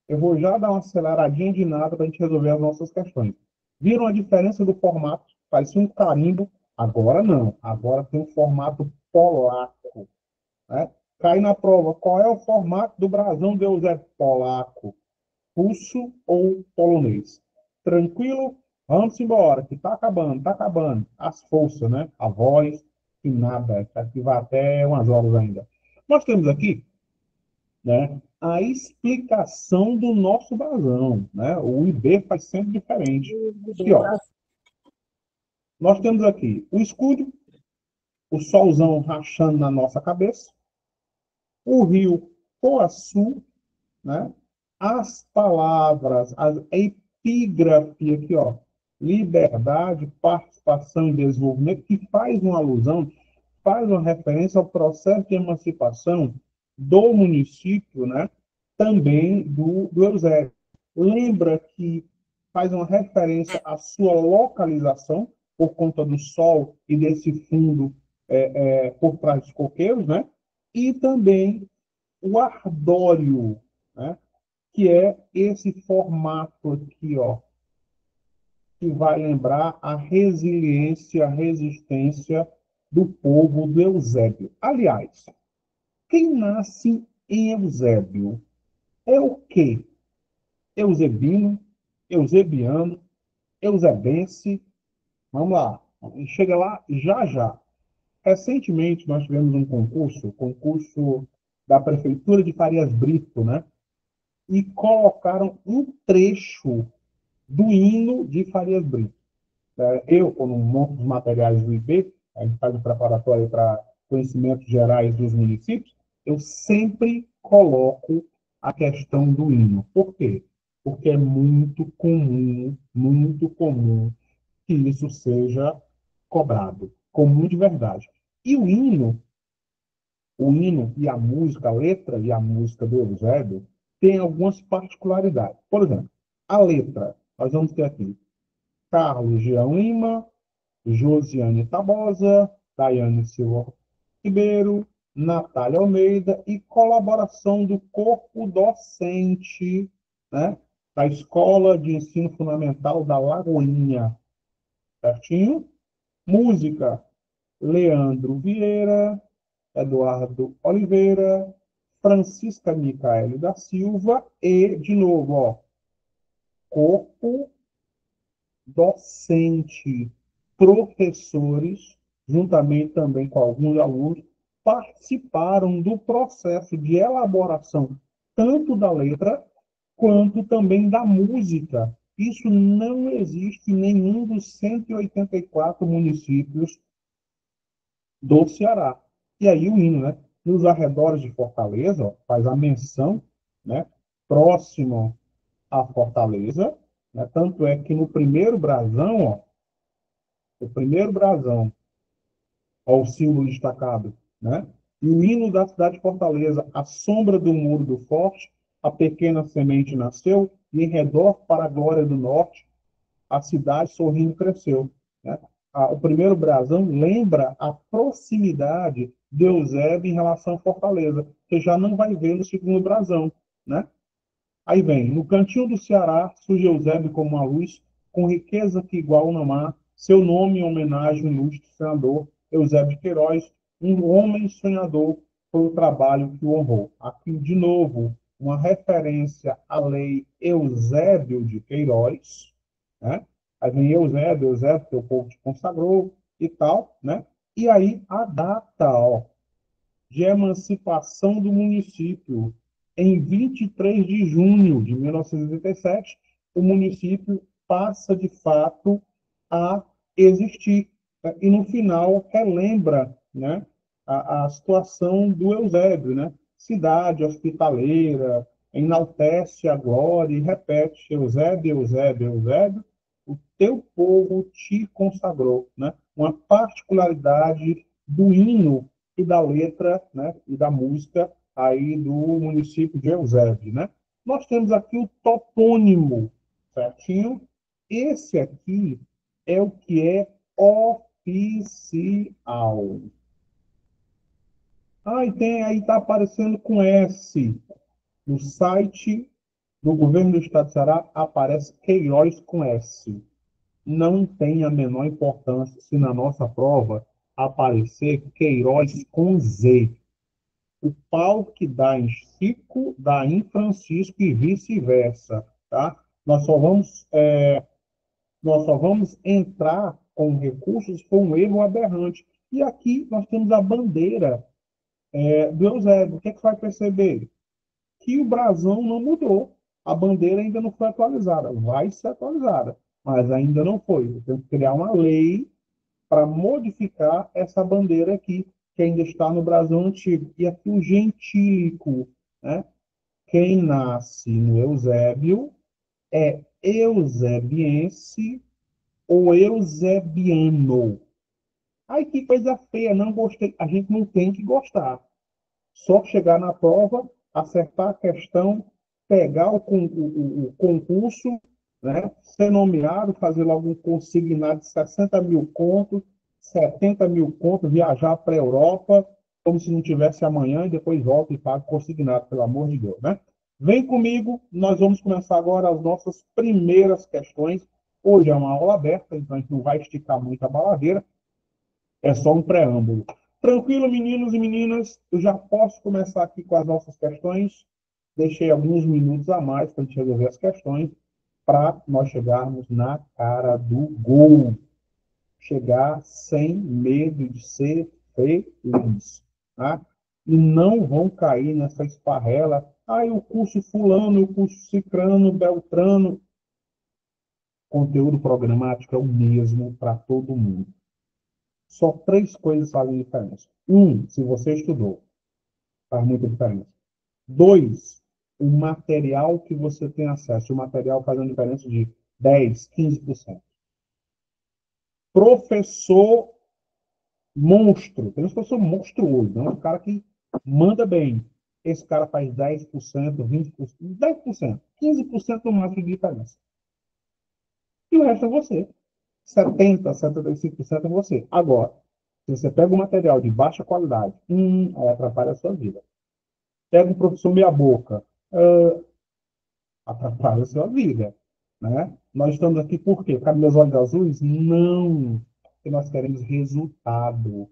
A: Eu vou já dar uma aceleradinha de nada para a gente resolver as nossas questões. Viram a diferença do formato? Parecia um carimbo. Agora não. Agora tem um formato polaco, né? Cai na prova. Qual é o formato do brasão de Eusébio? Polaco, russo ou polonês? Tranquilo? Vamos embora, que tá acabando, tá acabando. As forças, né? A voz, e nada. Isso aqui vai até umas horas ainda. Nós temos aqui, né, a explicação do nosso brasão, né? O IB faz sempre diferente. Aqui, ó. Nós temos aqui o escudo, o solzão rachando na nossa cabeça, o rio Poaçu, né? As palavras, a epígrafe aqui, ó, liberdade, participação e desenvolvimento, que faz uma alusão, faz uma referência ao processo de emancipação do município, né? Também do Eusébio. Lembra que faz uma referência à sua localização, por conta do sol e desse fundo por trás dos coqueiros, né? E também o ardório, né? Que é esse formato aqui, ó, que vai lembrar a resiliência, a resistência do povo do Eusébio. Aliás, quem nasce em Eusébio é o quê? Eusebino, eusebiano, eusebense. Vamos lá, chega lá já já. Recentemente nós tivemos um concurso da Prefeitura de Farias Brito, né? E colocaram um trecho do hino de Farias Brito. Eu, quando monto os materiais do IB, a gente faz o preparatório para conhecimentos gerais dos municípios, eu sempre coloco a questão do hino. Por quê? Porque é muito comum que isso seja cobrado, comum de verdade. E o hino e a música, a letra e a música do Eusébio, tem algumas particularidades. Por exemplo, a letra, nós vamos ter aqui Carlos Jean Lima, Josiane Tabosa, Daiane Silva Ribeiro, Natália Almeida e colaboração do corpo docente, né, da Escola de Ensino Fundamental da Lagoinha, certinho? Música, Leandro Vieira, Eduardo Oliveira, Francisca Micaele da Silva e, de novo, ó, corpo docente, professores, juntamente também com alguns alunos, participaram do processo de elaboração tanto da letra quanto também da música. Isso não existe em nenhum dos 184 municípios do Ceará. E aí o hino, né? Nos arredores de Fortaleza, ó, faz a menção, né? Próximo à Fortaleza, né? Tanto é que no primeiro brasão, ó, o primeiro brasão, ó, o símbolo destacado, né? E o hino da cidade de Fortaleza, a sombra do muro do forte, a pequena semente nasceu, e em redor, para a glória do norte, a cidade sorrindo cresceu, né? O primeiro brasão lembra a proximidade de Eusébio em relação a Fortaleza. Você já não vai ver no segundo brasão, né? Aí vem, no cantinho do Ceará, surge Eusébio como uma luz, com riqueza que igual não há, seu nome em homenagem ao ilustre senador Eusébio de Queiroz, um homem sonhador, foi o trabalho que o honrou. Aqui, de novo, uma referência à lei Eusébio de Queiroz, né? Aí vem Eusébio, que o povo te consagrou e tal, né? E aí a data, ó, de emancipação do município. Em 23 de junho de 1987, o município passa, de fato, a existir. E, no final, relembra, né, a situação do Eusébio, né? Cidade hospitaleira, enaltece a glória e repete, Eusébio, Eusébio, Eusébio, o teu povo te consagrou, né? Uma particularidade do hino e da letra, né, e da música aí do município de Eusébio, né? Nós temos aqui o topônimo, certinho? Esse aqui é o que é oficial. Ah, e tem aí, está aparecendo com S. No site do governo do estado de Ceará aparece Queiroz com S. Não tem a menor importância se na nossa prova aparecer Queiroz com Z. O pau que dá em Chico, dá em Francisco e vice-versa, tá? Nós só vamos entrar com recursos com um erro aberrante. E aqui nós temos a bandeira do Eusébio. O que é que vai perceber? Que o brasão não mudou. A bandeira ainda não foi atualizada. Vai ser atualizada, mas ainda não foi. Eu tenho que criar uma lei para modificar essa bandeira aqui, que ainda está no brasão antigo. E aqui o gentílico, né? Quem nasce no Eusébio é eusebiense ou eusebiano. Ai, que coisa feia, não gostei. A gente não tem que gostar. Só chegar na prova, acertar a questão, pegar o concurso, né, ser nomeado, fazer logo um consignado de 60 mil contos, 70 mil contos, viajar para a Europa, como se não tivesse amanhã, e depois volta e paga o consignado, pelo amor de Deus, né? Vem comigo, nós vamos começar agora as nossas primeiras questões. Hoje é uma aula aberta, então a gente não vai esticar muito a baladeira, é só um preâmbulo. Tranquilo, meninos e meninas? Eu já posso começar aqui com as nossas questões. Deixei alguns minutos a mais para a gente resolver as questões, para nós chegarmos na cara do gol. Chegar sem medo de ser feliz. Tá? E não vão cair nessa esparrela. Ah, o curso fulano, o curso cicrano, beltrano. Conteúdo programático é o mesmo para todo mundo. Só três coisas fazem diferença. Um, se você estudou, faz muita diferença. Dois, o material que você tem acesso. O material faz uma diferença de 10, 15%. Professor monstro. Tem um professor monstruoso, não é um cara que manda bem. Esse cara faz 10%, 20%, 10%, 15% no máximo de diferença. E o resto é você. 70%, 75% é você. Agora, se você pega um material de baixa qualidade, aí atrapalha a sua vida. Pega um professor meia boca, atrapalha a sua vida, né? Nós estamos aqui por quê? Por causa dos meus olhos azuis? Não. Porque nós queremos resultado.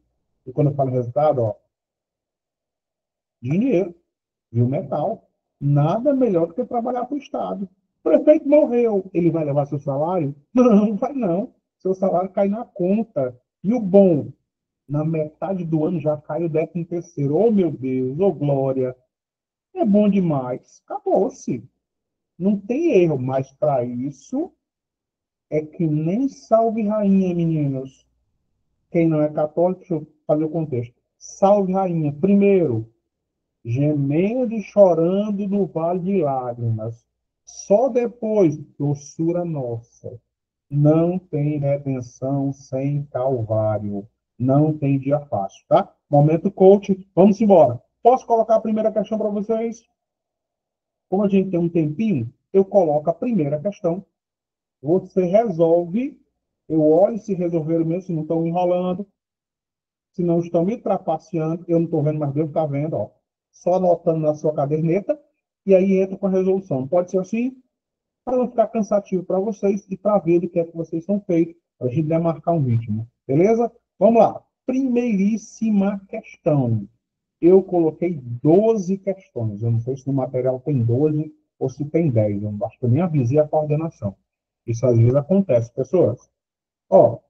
A: E quando eu falo resultado, ó, dinheiro, viu, metal. Nada melhor do que trabalhar para o Estado. O prefeito morreu, ele vai levar seu salário? Não, vai não. Seu salário cai na conta. E o bom, na metade do ano já cai o 13º. Oh, meu Deus, oh, glória. É bom demais. Acabou-se. Não tem erro, mas para isso é que nem salve rainha, meninos. Quem não é católico, deixa eu fazer o contexto. Salve rainha. Primeiro, gemendo e chorando no vale de lágrimas. Só depois, doçura nossa. Não tem redenção sem calvário. Não tem dia fácil, tá? Momento coach, vamos embora. Posso colocar a primeira questão para vocês? Como a gente tem um tempinho, eu coloco a primeira questão. Você resolve, eu olho se resolveram mesmo, se não estão me enrolando, se não estão me trapaceando, eu não estou vendo, mas Deus está vendo, ó. Só anotando na sua caderneta, e aí entra com a resolução. Pode ser assim, para não ficar cansativo para vocês e para ver do que é que vocês são feitos, para a gente demarcar um ritmo. Beleza? Vamos lá. Primeiríssima questão. Eu coloquei 12 questões. Eu não sei se no material tem 12 ou se tem 10. Eu acho que eu nem avisei a coordenação. Isso às vezes acontece, pessoas. Ó,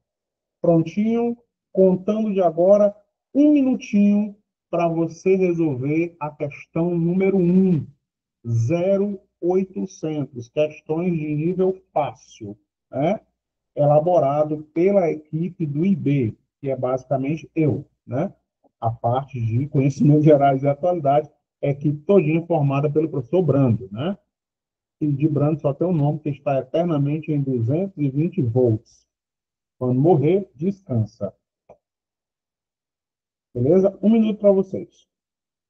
A: prontinho, contando de agora, um minutinho para você resolver a questão número 1. 0800, questões de nível fácil, né? Elaborado pela equipe do IB, que é basicamente eu, né? A parte de conhecimentos gerais e atualidade, é equipe todinha formada pelo professor Brando, né? E de Brando só tem um nome que está eternamente em 220 volts. Quando morrer, descansa. Beleza? Um minuto para vocês.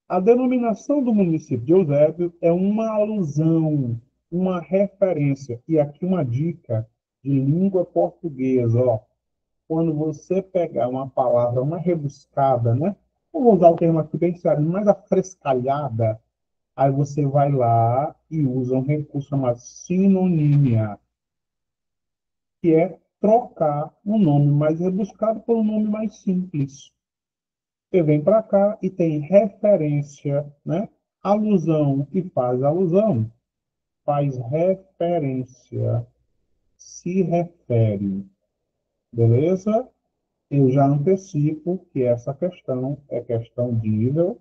A: A denominação do município de Eusébio é uma alusão, uma referência. E aqui uma dica de língua portuguesa. Ó. Quando você pegar uma palavra, uma rebuscada, né? Vou usar o termo aqui bem sério, mais afrescalhada, aí você vai lá e usa um recurso chamado sinonímia, que é trocar um nome mais rebuscado por um nome mais simples. Você vem para cá e tem referência, né? Alusão, que faz alusão, faz referência, se refere, beleza? Eu já antecipo que essa questão é questão de nível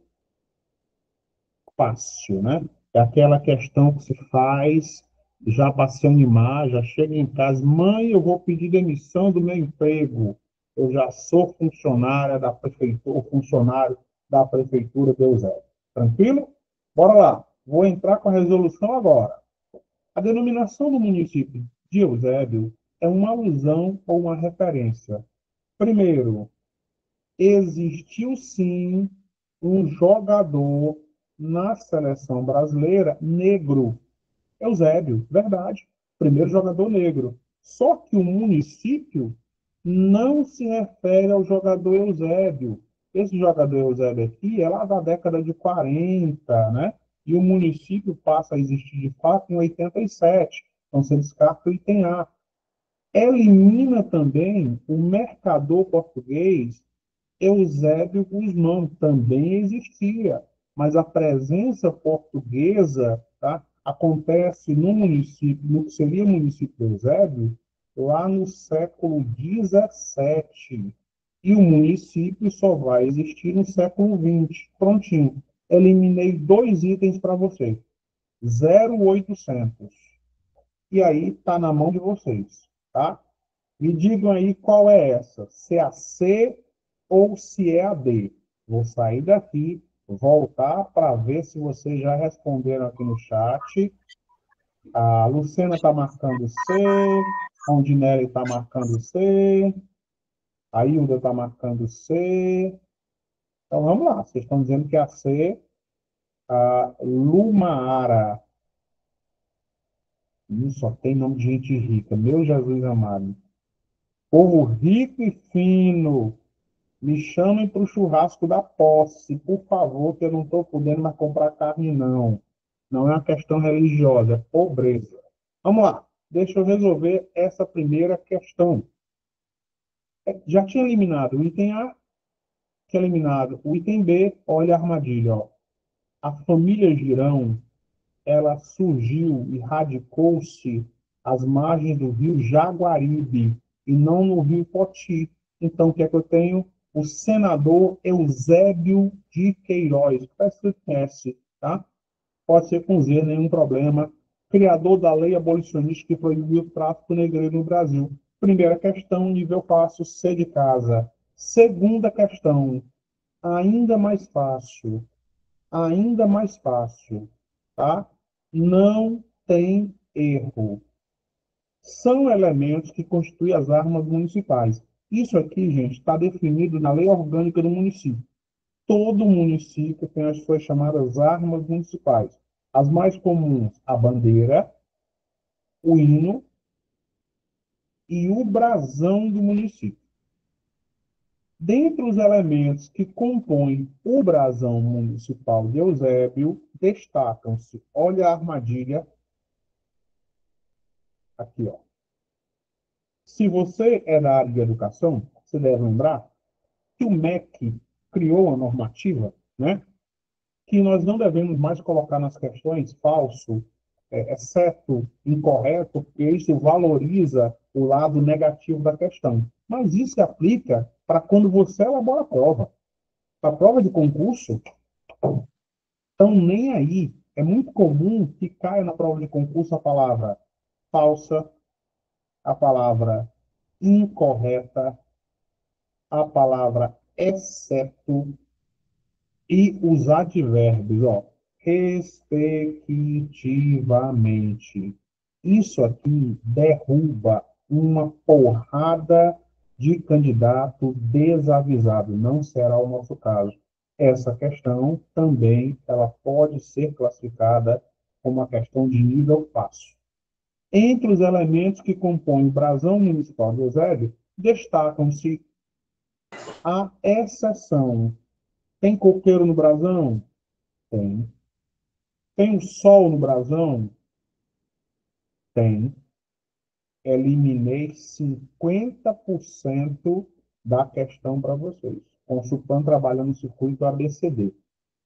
A: fácil, né? É aquela questão que se faz já para se animar, já chega em casa, mãe, eu vou pedir demissão do meu emprego. Eu já sou funcionária da prefeitura, funcionário da prefeitura de Eusébio. Tranquilo? Bora lá. Vou entrar com a resolução agora. A denominação do município de Eusébio é uma alusão ou uma referência. Primeiro, existiu sim um jogador na seleção brasileira negro. Eusébio, verdade. Primeiro jogador negro. Só que o município não se refere ao jogador Eusébio. Esse jogador Eusébio aqui é lá da década de 40, né? E o município passa a existir de fato em 87. Então, você descarta o item A. Elimina também o mercador português Eusébio Guzmão também existia, mas a presença portuguesa, tá, acontece no município, no que seria o município de Eusébio, lá no século XVII. E o município só vai existir no século XX. Prontinho. Eliminei 2 itens para vocês. 0800. E aí está na mão de vocês, tá? Me digam aí qual é essa, se é a C ou se é a D. Vou sair daqui, voltar para ver se vocês já responderam aqui no chat. A Luciana está marcando C, a Ondinelli está marcando C, a Hilda está marcando C. Então vamos lá, vocês estão dizendo que é a C, a Lumaara. Só tem nome de gente rica, meu Jesus amado. Povo rico e fino. Me chamem para o churrasco da posse, por favor, que eu não estou podendo mais comprar carne, não. Não é uma questão religiosa, é pobreza. Vamos lá, deixa eu resolver essa primeira questão. Já tinha eliminado o item A, tinha eliminado o item B, olha a armadilha, ó. A família Girão, ela surgiu e radicou-se às margens do rio Jaguaribe e não no rio Poti. Então, o que é que eu tenho? O senador Eusébio de Queiroz, que está escrito S, tá? Pode ser com Z, nenhum problema. Criador da lei abolicionista que proibiu o tráfico negreiro no Brasil. Primeira questão, nível fácil, C de casa. Segunda questão, ainda mais fácil. Ainda mais fácil, tá? Não tem erro. São elementos que constituem as armas municipais. Isso aqui, gente, está definido na lei orgânica do município. Todo município tem as suas chamadas armas municipais. As mais comuns, a bandeira, o hino e o brasão do município. Dentre os elementos que compõem o brasão municipal de Eusébio, destacam-se, olha a armadilha, aqui, ó. Se você é da área de educação, você deve lembrar que o MEC criou a normativa, né, que nós não devemos mais colocar nas questões falso, exceto incorreto, porque isso valoriza o lado negativo da questão. Mas isso se aplica para quando você elabora a prova. Para a prova de concurso, então nem aí. É muito comum que caia na prova de concurso a palavra falsa, a palavra incorreta, a palavra exceto e os advérbios, ó, respectivamente. Isso aqui derruba uma porrada de candidato desavisado. Não será o nosso caso. Essa questão também ela pode ser classificada como uma questão de nível fácil. Entre os elementos que compõem o brasão municipal de Eusébio, destacam-se a exceção. Tem coqueiro no brasão? Tem. Tem o sol no brasão? Tem. Eliminei 50% da questão para vocês. Consulpan trabalha no circuito ABCD,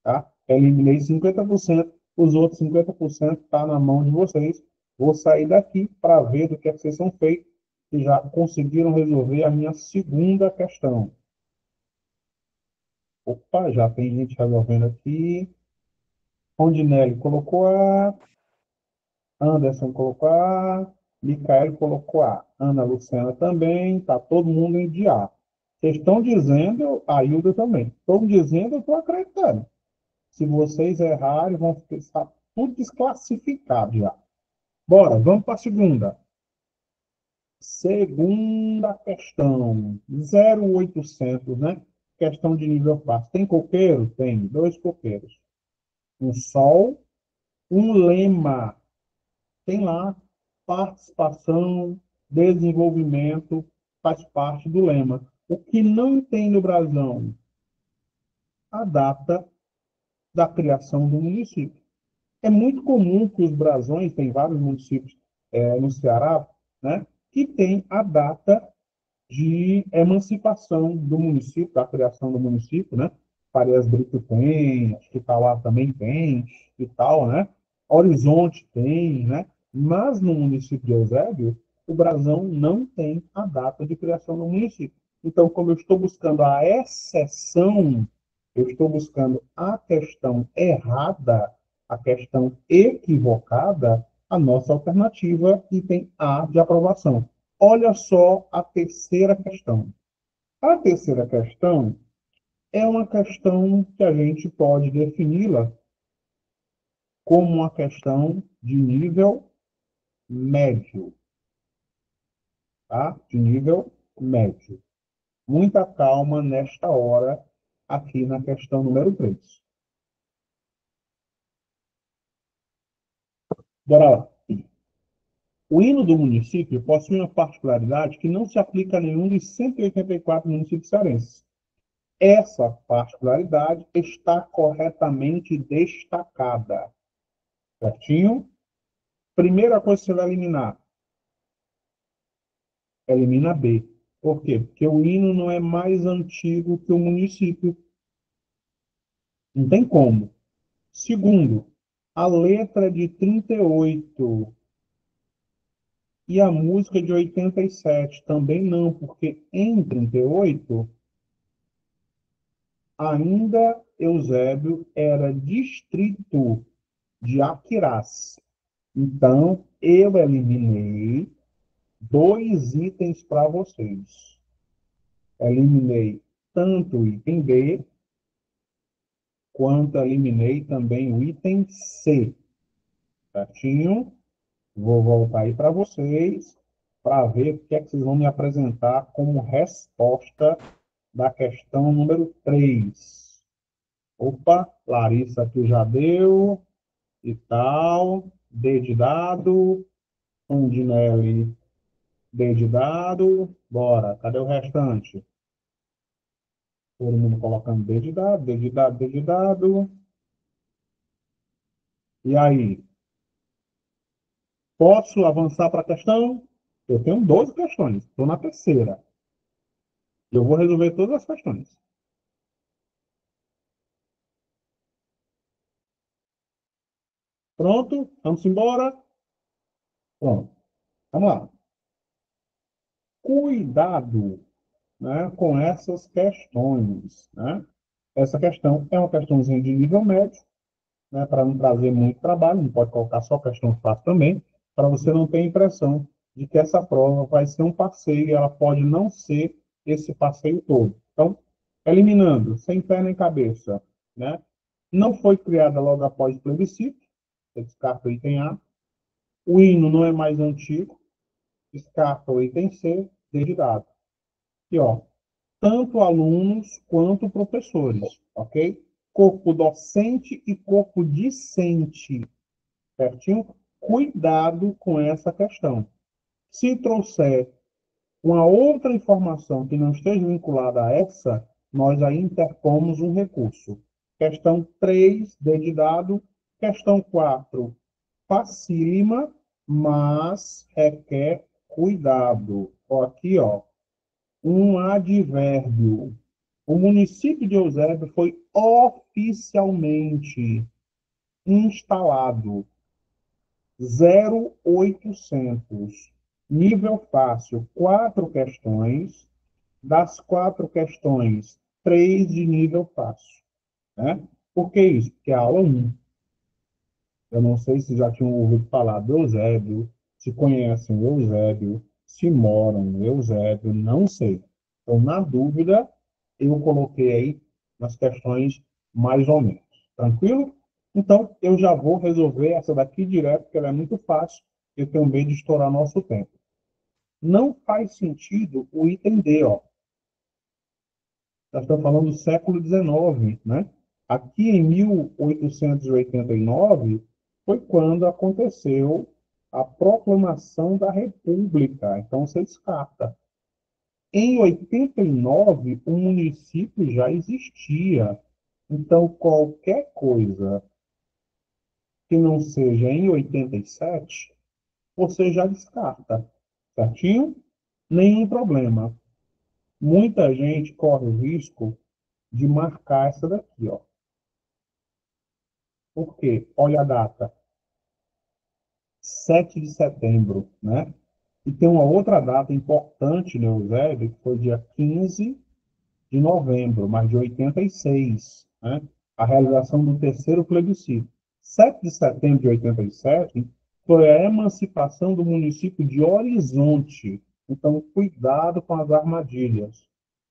A: tá? Eliminei 50%, os outros 50% está na mão de vocês. Vou sair daqui para ver do que é que vocês são feitos e já conseguiram resolver a minha segunda questão. Opa, já tem gente resolvendo aqui. Rondinelli colocou A, Anderson colocou A, Micael colocou A, Ana Luciana também, está todo mundo em de A. Vocês estão dizendo, a Hilda também, estão dizendo, eu estou acreditando. Se vocês errarem, vão ficar tudo desclassificado já. Bora, vamos para a segunda. Segunda questão, 0800, né? Questão de nível fácil. Tem coqueiro? Tem, dois coqueiros. Um sol, um lema. Tem lá, participação, desenvolvimento, faz parte do lema. O que não tem no brasão? A data da criação do município. É muito comum que os brasões, tem vários municípios no Ceará, né, que tem a data de emancipação do município, da criação do município, né? Farias Brito tem, acho que Itauá também tem, e tal, né? Horizonte tem, né? Mas no município de Eusébio, o brasão não tem a data de criação do município. Então, como eu estou buscando a exceção, eu estou buscando a questão errada, a questão equivocada, a nossa alternativa item A de aprovação. Olha só a terceira questão. A terceira questão é uma questão que a gente pode defini-la como uma questão de nível médio, tá? De nível médio. Muita calma nesta hora, aqui na questão número 3. Bora lá. O hino do município possui uma particularidade que não se aplica a nenhum dos 184 municípios cearenses. Essa particularidade está corretamente destacada. Certinho? Primeira coisa que você vai eliminar. Elimina B. Por quê? Porque o hino não é mais antigo que o município. Não tem como. Segundo, a letra de 38 e a música de 87 também não, porque em 38 ainda Eusébio era distrito de Aquirás. Então, eu eliminei dois itens para vocês. Eliminei tanto o item B, quanto eliminei também o item C. Certinho? Vou voltar aí para vocês, para ver o que é que vocês vão me apresentar como resposta da questão número 3. Opa, Larissa aqui já deu, e tal. D de dado, Rondinelli, D de dado. Bora, cadê o restante? Todo mundo colocando D de dado, D de dado, D de dado. E aí? Posso avançar para a questão? Eu tenho 12 questões, estou na terceira. Eu vou resolver todas as questões. Pronto? Vamos embora? Pronto. Vamos lá. Cuidado, né, com essas questões, né? Essa questão é uma questãozinha de nível médio, né, para não trazer muito trabalho, não pode colocar só questão fácil também, para você não ter a impressão de que essa prova vai ser um passeio e ela pode não ser esse passeio todo. Então, eliminando, sem pé nem cabeça, né? Não foi criada logo após o plebiscito, você descarta o item A. O hino não é mais antigo, descarta o item C, D de dado. E, ó, tanto alunos quanto professores, ok? Corpo docente e corpo discente, certinho? Cuidado com essa questão. Se trouxer uma outra informação que não esteja vinculada a essa, nós aí interpomos um recurso. Questão 3, D de dado. Questão 4, facílima, mas requer cuidado. Ó, aqui, ó, um advérbio. O município de Eusébio foi oficialmente instalado 0800. Nível fácil, 4 questões. Das 4 questões, 3 de nível fácil. Né? Por que isso? Porque é a aula 1. Eu não sei se já tinham ouvido falar do Eusébio, se conhecem o Eusébio, se moram no Eusébio, não sei. Então, na dúvida, eu coloquei aí nas questões mais ou menos. Tranquilo? Então, eu já vou resolver essa daqui direto, porque ela é muito fácil. Eu tenho medo de estourar nosso tempo. Não faz sentido o item D, ó. Nós estamos falando do século XIX, né? Aqui em 1889 foi quando aconteceu a proclamação da República. Então, você descarta. Em 89, o município já existia. Então, qualquer coisa que não seja em 87, você já descarta. Certinho? Nenhum problema. Muita gente corre o risco de marcar essa daqui, ó. Por quê? Olha a data, 7 de setembro, né? E tem uma outra data importante, né, Eusébio, que foi dia 15 de novembro, mas de 86, né? A realização do terceiro plebiscito. 7 de setembro de 87 foi a emancipação do município de Horizonte. Então, cuidado com as armadilhas.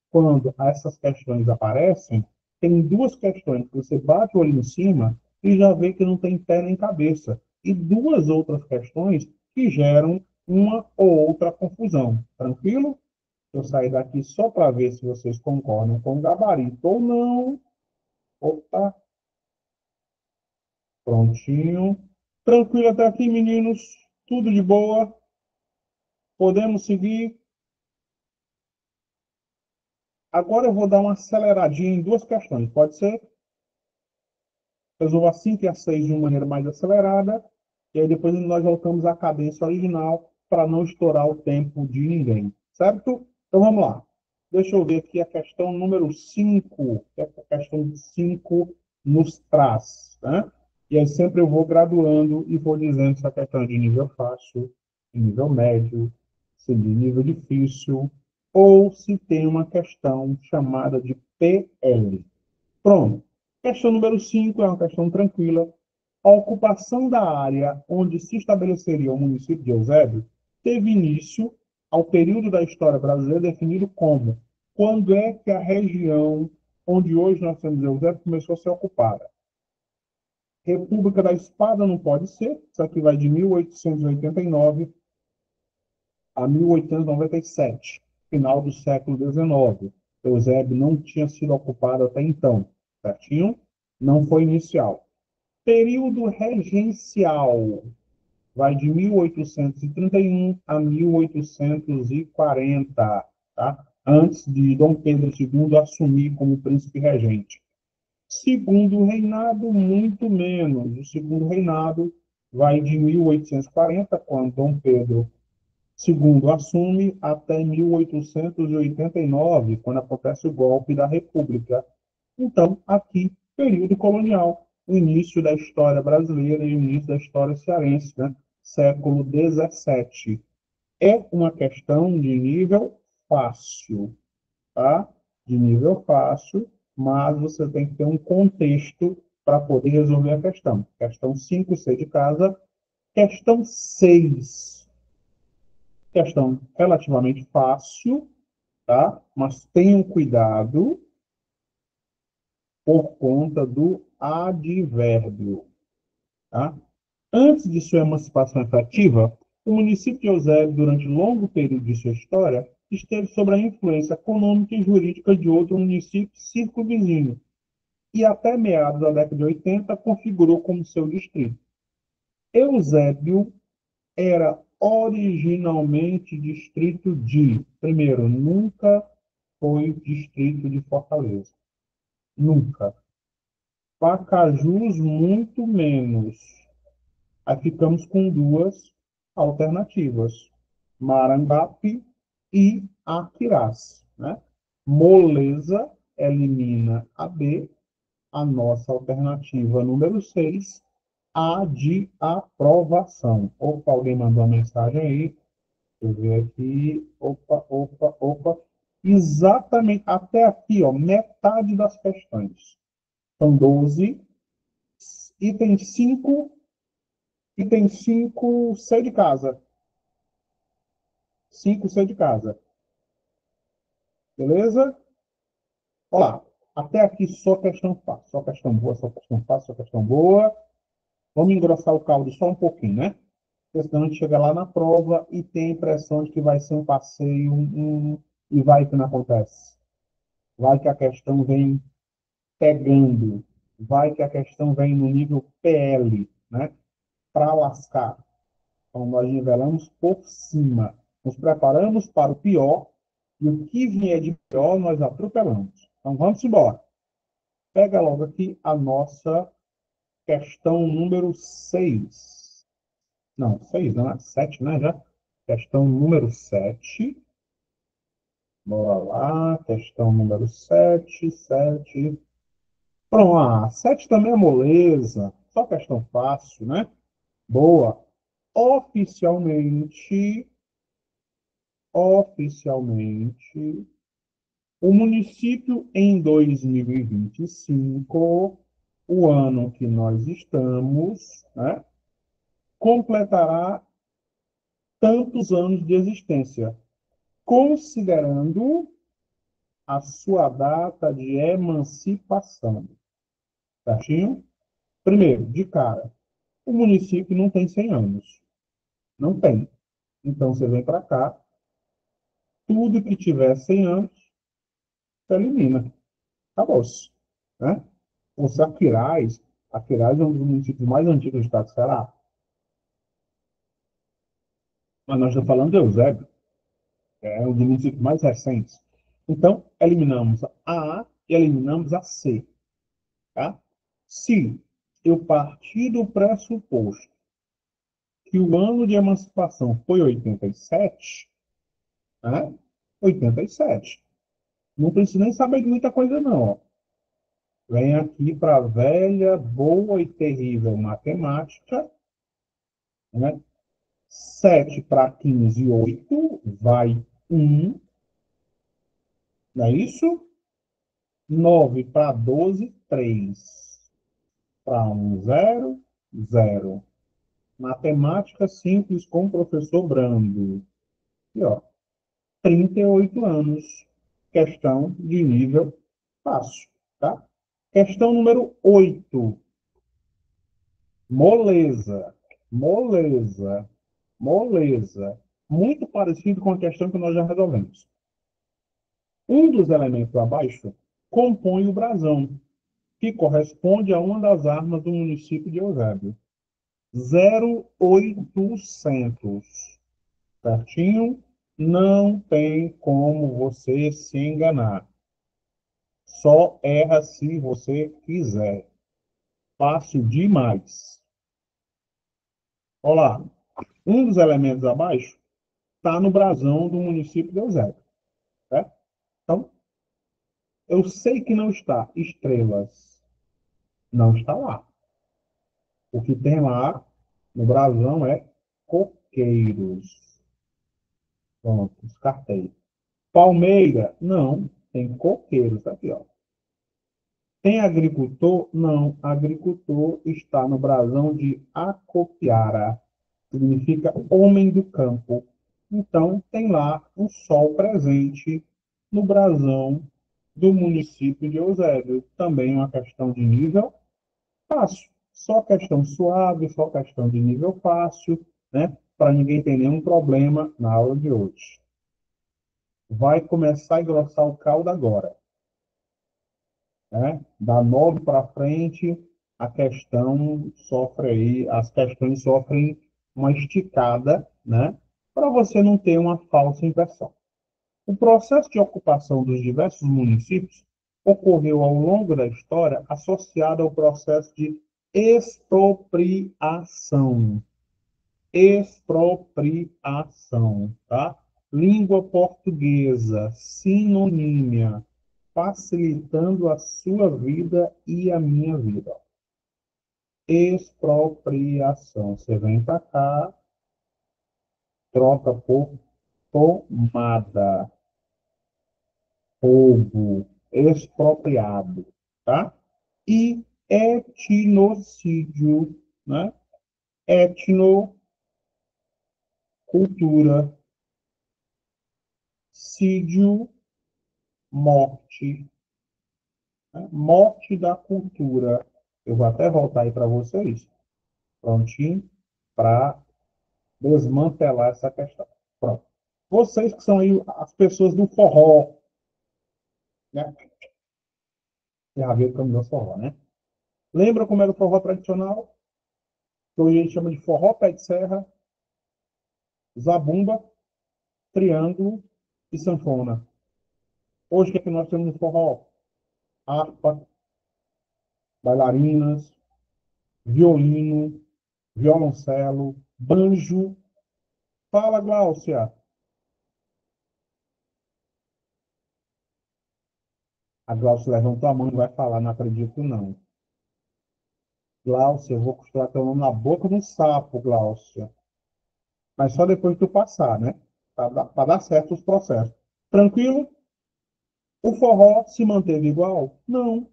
A: Quando essas questões aparecem, tem 2 questões que você bate o olho em cima e já vê que não tem pé nem cabeça. E 2 outras questões que geram uma ou outra confusão. Tranquilo? Eu sair daqui só para ver se vocês concordam com o gabarito ou não. Opa, prontinho. Tranquilo até aqui, meninos. Tudo de boa. Podemos seguir. Agora eu vou dar uma aceleradinha em 2 questões. Pode ser? Resolvo a 5 e a 6 de uma maneira mais acelerada. E aí depois nós voltamos à cadência original para não estourar o tempo de ninguém. Certo? Então vamos lá. Deixa eu ver aqui a questão número 5. Que é a questão 5 nos traz. Né? E aí sempre eu vou graduando e vou dizendo se a questão é de nível fácil, de nível médio, se de nível difícil, ou se tem uma questão chamada de PL. Pronto. Questão número 5 é uma questão tranquila. A ocupação da área onde se estabeleceria o município de Eusébio teve início ao período da história brasileira definido como quando é que a região onde hoje nós temos Eusébio começou a ser ocupada. República da Espada não pode ser, isso aqui vai de 1889 a 1897, final do século XIX. Eusébio não tinha sido ocupado até então, certinho? Não foi inicial. Período regencial vai de 1831 a 1840, tá? Antes de Dom Pedro II assumir como príncipe regente. Segundo reinado, muito menos. O segundo reinado vai de 1840, quando Dom Pedro II assume, até 1889, quando acontece o golpe da República. Então, aqui, período colonial, o início da história brasileira e o início da história cearense, né? Século XVII. É uma questão de nível fácil, tá? De nível fácil, mas você tem que ter um contexto para poder resolver a questão. Questão 5, C de casa. Questão 6. Questão relativamente fácil, tá? Mas tenham cuidado por conta do advérbio, tá? Antes de sua emancipação efetiva, o município de Eusébio, durante longo período de sua história, esteve sob a influência econômica e jurídica de outro município circunvizinho, e até meados da década de 80 configurou como seu distrito. Eusébio era originalmente distrito de, primeiro, nunca foi distrito de Fortaleza. Nunca. Pacajus, muito menos. Aí ficamos com 2 alternativas: Maranguape e Aquirás. Né? Moleza elimina a B, a nossa alternativa número 6, A de aprovação. Opa, alguém mandou uma mensagem aí. Deixa eu ver aqui. Opa, opa, opa. Exatamente até aqui, ó, metade das questões. São 12. Item 5, item 5, C de casa. 5, C de casa. Beleza? Olha lá. Até aqui só questão fácil. Só questão boa, só questão fácil, só questão boa. Vamos engrossar o caldo só um pouquinho, né? Porque senão a gente chega lá na prova e tem a impressão de que vai ser um passeio, e vai que não acontece. Vai que a questão vem pegando. Vai que a questão vem no nível PL, né? Para lascar. Então, nós nivelamos por cima. Nos preparamos para o pior e o que vier de pior, nós atropelamos. Então, vamos embora. Pega logo aqui a nossa questão número 6. Não, 6, não é? 7, né? Já. Questão número 7. Bora lá. Questão número 7. 7. Pronto. 7 também é moleza. Só questão fácil, né? Boa. Oficialmente, o município em 2025, o ano que nós estamos, né, completará tantos anos de existência, considerando a sua data de emancipação. Certinho? Primeiro, de cara, o município não tem 100 anos. Não tem. Então, você vem para cá, tudo que tiver 100 anos, você elimina. Acabou-se. Né? Você, Aquiraz é um dos municípios mais antigos do estado do Ceará. Mas nós estamos falando de Eusébio, é um dos municípios mais recentes. Então, eliminamos a A e eliminamos a C. Tá? Se eu partir do pressuposto que o ano de emancipação foi 87, né? 87. Não preciso nem saber de muita coisa, não. Ó. Vem aqui para a velha, boa e terrível matemática, né? 7 para 15, 8, vai 1, não é isso? 9 para 12, 3. Para 1, 0, 0. Matemática simples com o professor Brando. E, ó, 38 anos. Questão de nível fácil, tá? Questão número 8. Moleza. Moleza. Moleza. Muito parecido com a questão que nós já resolvemos. Um dos elementos abaixo compõe o brasão, que corresponde a uma das armas do município de Eusébio. 0800. Certinho? Não tem como você se enganar. Só erra se você quiser. Fácil demais. Olha lá. Um dos elementos abaixo está no brasão do município de Eusébio. Certo? Então, eu sei que não está. Estrelas. Não está lá. O que tem lá no brasão é coqueiros. Pronto, descartei. Palmeira, não. Tem coqueiros aqui, ó. Tem agricultor? Não. Agricultor está no brasão de Acopiara. Significa homem do campo. Então, tem lá o sol presente no brasão do município de Eusébio. Também uma questão de nível fácil. Só questão suave, só questão de nível fácil, né? Para ninguém ter nenhum problema na aula de hoje. Vai começar a engrossar o caldo agora. Né? Da 9 para frente, a questão sofre aí, as questões sofrem uma esticada, né? Para você não ter uma falsa impressão. O processo de ocupação dos diversos municípios ocorreu ao longo da história associado ao processo de expropriação. Expropriação, tá? Língua portuguesa, sinonímia. facilitando a sua vida e a minha vida. Expropriação. Você vem para cá, troca por tomada, roubo, expropriado, tá? E etnocídio, né? Etnocultura, sídio, morte, né? Morte da cultura. Eu vou até voltar aí para vocês, prontinho, para desmantelar essa questão. Pronto. Vocês que são aí as pessoas do forró, né? Já viu o caminho do forró, né? Lembra como era o forró tradicional? Que hoje a gente chama de forró pé de serra, zabumba, triângulo e sanfona. Hoje o que é que nós temos no forró? Harpa, bailarinas, violino, violoncelo, banjo. Fala, Gláucia. A Gláucia levantou a mão e vai falar, não acredito não. Gláucia, eu vou costurar teu nome na boca do sapo, Gláucia. Mas só depois que tu passar, né? Para dar certo os processos. Tranquilo? O forró se manteve igual? Não,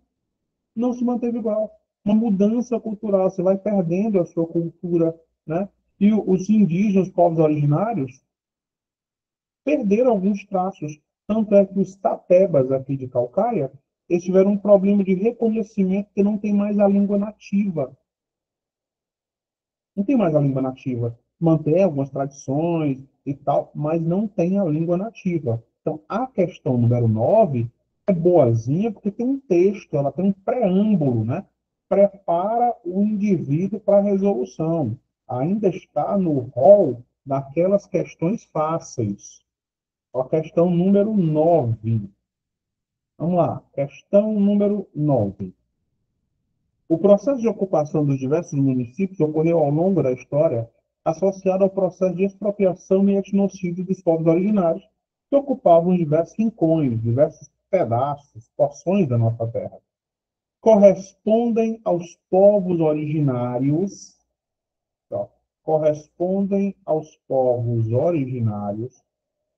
A: não se manteve igual. Uma mudança cultural, você vai perdendo a sua cultura, né? E os indígenas, os povos originários, perderam alguns traços. Tanto é que os tapebas aqui de Calcaia, eles tiveram um problema de reconhecimento que não tem mais a língua nativa. Não tem mais a língua nativa. Mantém algumas tradições e tal, mas não tem a língua nativa. Então, a questão número 9 é boazinha porque tem um texto, ela tem um preâmbulo, né? Prepara o indivíduo para a resolução. Ainda está no rol daquelas questões fáceis. A questão número 9. Vamos lá. Questão número 9. O processo de ocupação dos diversos municípios ocorreu ao longo da história associado ao processo de expropriação e etnocídio dos povos originários, que ocupavam diversos rincões, diversos pedaços, porções da nossa terra. Correspondem aos povos originários, ó, correspondem aos povos originários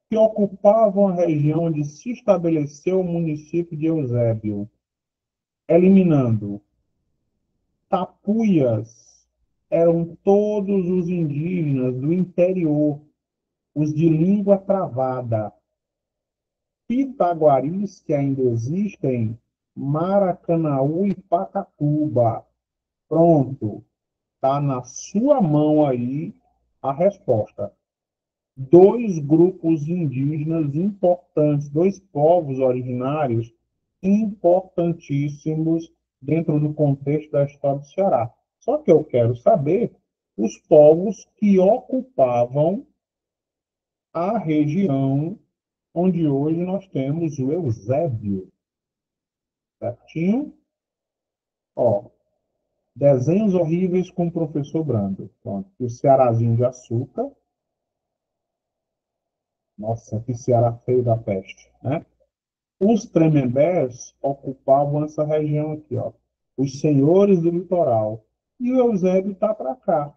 A: que ocupavam a região onde se estabeleceu o município de Eusébio, eliminando tapuias, eram todos os indígenas do interior, os de língua travada, pitaguaris, que ainda existem, Maracanaú e Pacatuba. Pronto, está na sua mão aí a resposta. Dois grupos indígenas importantes, dois povos originários importantíssimos dentro do contexto da história do Ceará. Só que eu quero saber os povos que ocupavam a região onde hoje nós temos o Eusébio. Certinho? Ó, desenhos horríveis com o professor Brando. Pronto. O Cearazinho de açúcar. Nossa, que Ceará feio da peste, né? Os Tremembés ocupavam essa região aqui, ó. Os senhores do litoral. E o Eusébio está para cá.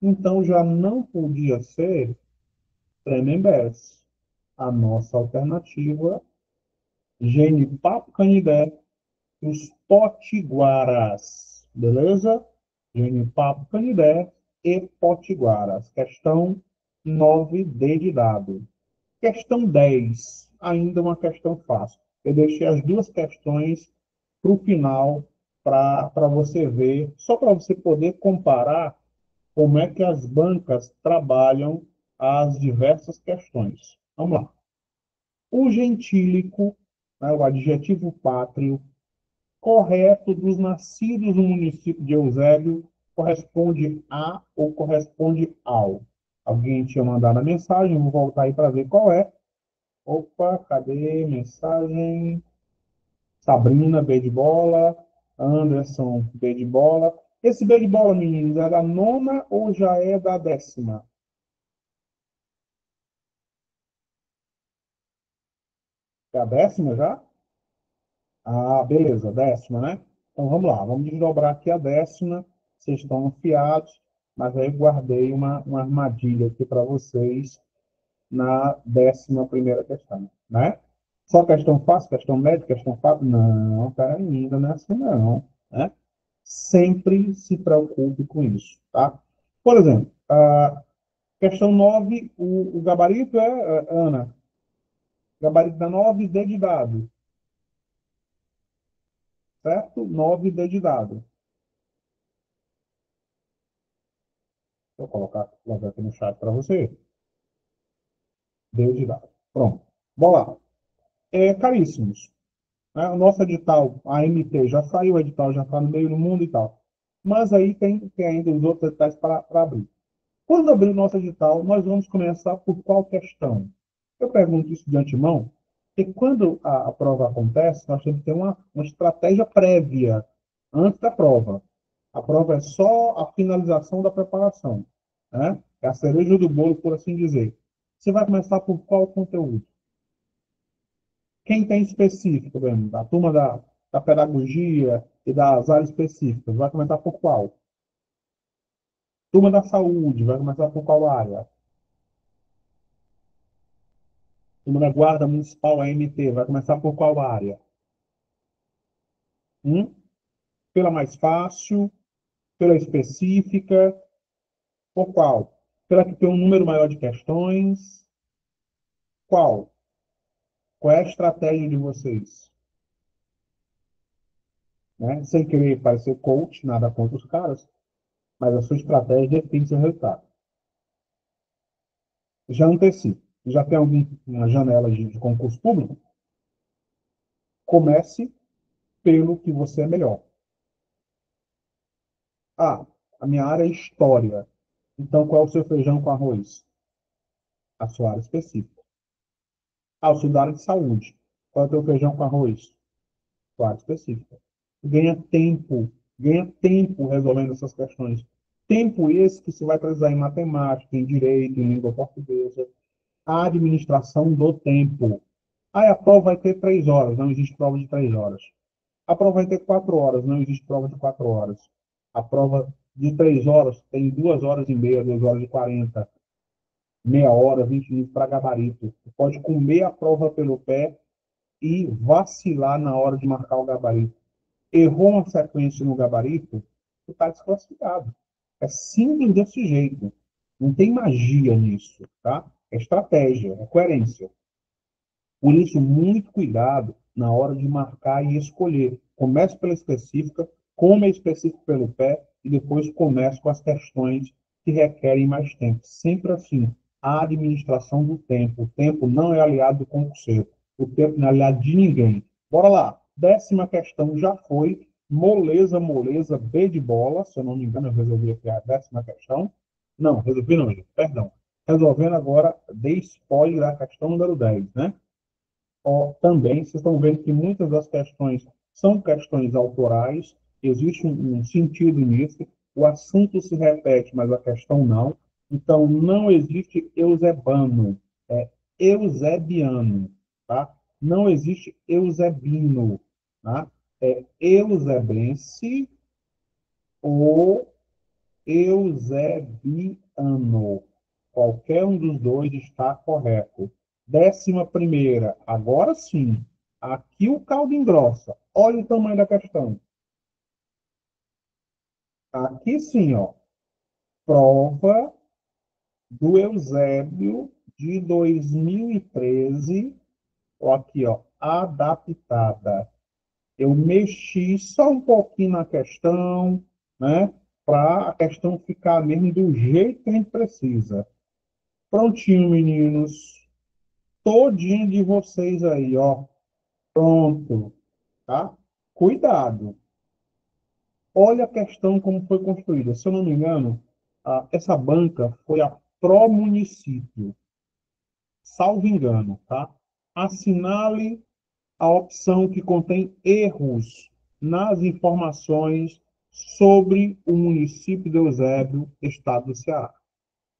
A: Então já não podia ser Tremembés. A nossa alternativa, Genipapo Canidé, os Potiguaras. Beleza? Genipapo Canidé e Potiguaras. Questão 9D de dado. Questão 10, ainda uma questão fácil. Eu deixei as duas questões para o final, para você ver, só para você poder comparar como é que as bancas trabalham as diversas questões. Vamos lá. O gentílico, né, o adjetivo pátrio, correto dos nascidos no município de Eusébio, corresponde a ou corresponde ao? Alguém tinha mandado a mensagem, vou voltar aí para ver qual é. Opa, cadê mensagem? Sabrina, B de bola. Anderson, B de bola. Esse B de bola, meninos, é da nona ou já é da 10ª? É a 10ª já? Ah, beleza, décima, né? Então vamos lá, vamos desdobrar aqui a décima. Vocês estão afiados, mas aí eu guardei uma armadilha aqui para vocês na décima primeira questão, né? Só questão fácil, questão média, questão fácil? Não, pera ainda, não é assim não, né? Sempre se preocupe com isso, tá? Por exemplo, a questão 9, o gabarito é, Ana, gabarito da 9, D de dado, certo? 9, D de dado. Vou colocar logo aqui no chat para você. D de dado. Pronto. Vamos lá. Caríssimos, né? O nosso edital, a AMT, já saiu, o edital já está no meio do mundo e tal. Mas aí tem ainda os outros editais para abrir. Quando abrir o nosso edital, nós vamos começar por qual questão? Eu pergunto isso de antemão, porque quando a prova acontece, nós temos que ter uma estratégia prévia antes da prova. A prova é só a finalização da preparação, né? É a cereja do bolo, por assim dizer. Você vai começar por qual conteúdo? Quem tem específico, mesmo, da turma da pedagogia e das áreas específicas, vai começar por qual? Turma da saúde, vai começar por qual área? Turma da Guarda Municipal, AMT, vai começar por qual área? Hum? Pela mais fácil, pela específica, por qual? Pela que tem um número maior de questões? Qual? Qual é a estratégia de vocês? Né? Sem querer parecer coach, nada contra os caras, mas a sua estratégia tem seu resultado. Já antecipo. Já tem alguma janela de concurso público? Comece pelo que você é melhor. Ah, a minha área é história. Então, qual é o seu feijão com arroz? A sua área específica. Ah, eu sou da área de saúde. Qual é o teu feijão com arroz? Sua área específica. Ganha tempo resolvendo essas questões. Tempo esse que você vai precisar em matemática, em direito, em língua portuguesa. A administração do tempo. Ah, a prova vai ter 3 horas, não existe prova de 3 horas. A prova vai ter 4 horas, não existe prova de 4 horas. A prova de 3 horas tem 2 horas e meia, 2 horas e 40, meia hora, 20 minutos para gabarito. Você pode comer a prova pelo pé e vacilar na hora de marcar o gabarito. Errou uma sequência no gabarito, você está desclassificado. É simples desse jeito. Não tem magia nisso, tá? É estratégia, é coerência. Por isso, muito cuidado na hora de marcar e escolher. Comece pela específica, come a específica pelo pé e depois comece com as questões que requerem mais tempo. Sempre assim, a administração do tempo. O tempo não é aliado do concurseiro. O tempo não é aliado de ninguém. Bora lá. Décima questão já foi. Moleza, moleza, B de bola. Se eu não me engano, eu resolvi aqui a décima questão. Não, resolvi não, gente. Perdão. Resolvendo agora, dei spoiler da questão número 10, né? Também, vocês estão vendo que muitas das questões são questões autorais, existe um sentido nisso, o assunto se repete, mas a questão não. Então, não existe eusebano, é eusebiano, tá? Não existe eusebino, tá? É eusebense ou eusebiano. Qualquer um dos dois está correto. Décima primeira, agora sim. Aqui o caldo engrossa. Olha o tamanho da questão. Aqui sim, ó. Prova do Eusébio de 2013. Ó, aqui, ó. Adaptada. Eu mexi só um pouquinho na questão, né? Para a questão ficar mesmo do jeito que a gente precisa. Prontinho, meninos. Todinho de vocês aí, ó. Pronto, tá? Cuidado. Olha a questão como foi construída. Se eu não me engano, essa banca foi a Pro Município. Salvo engano, tá? Assinale a opção que contém erros nas informações sobre o município de Eusébio, estado do Ceará.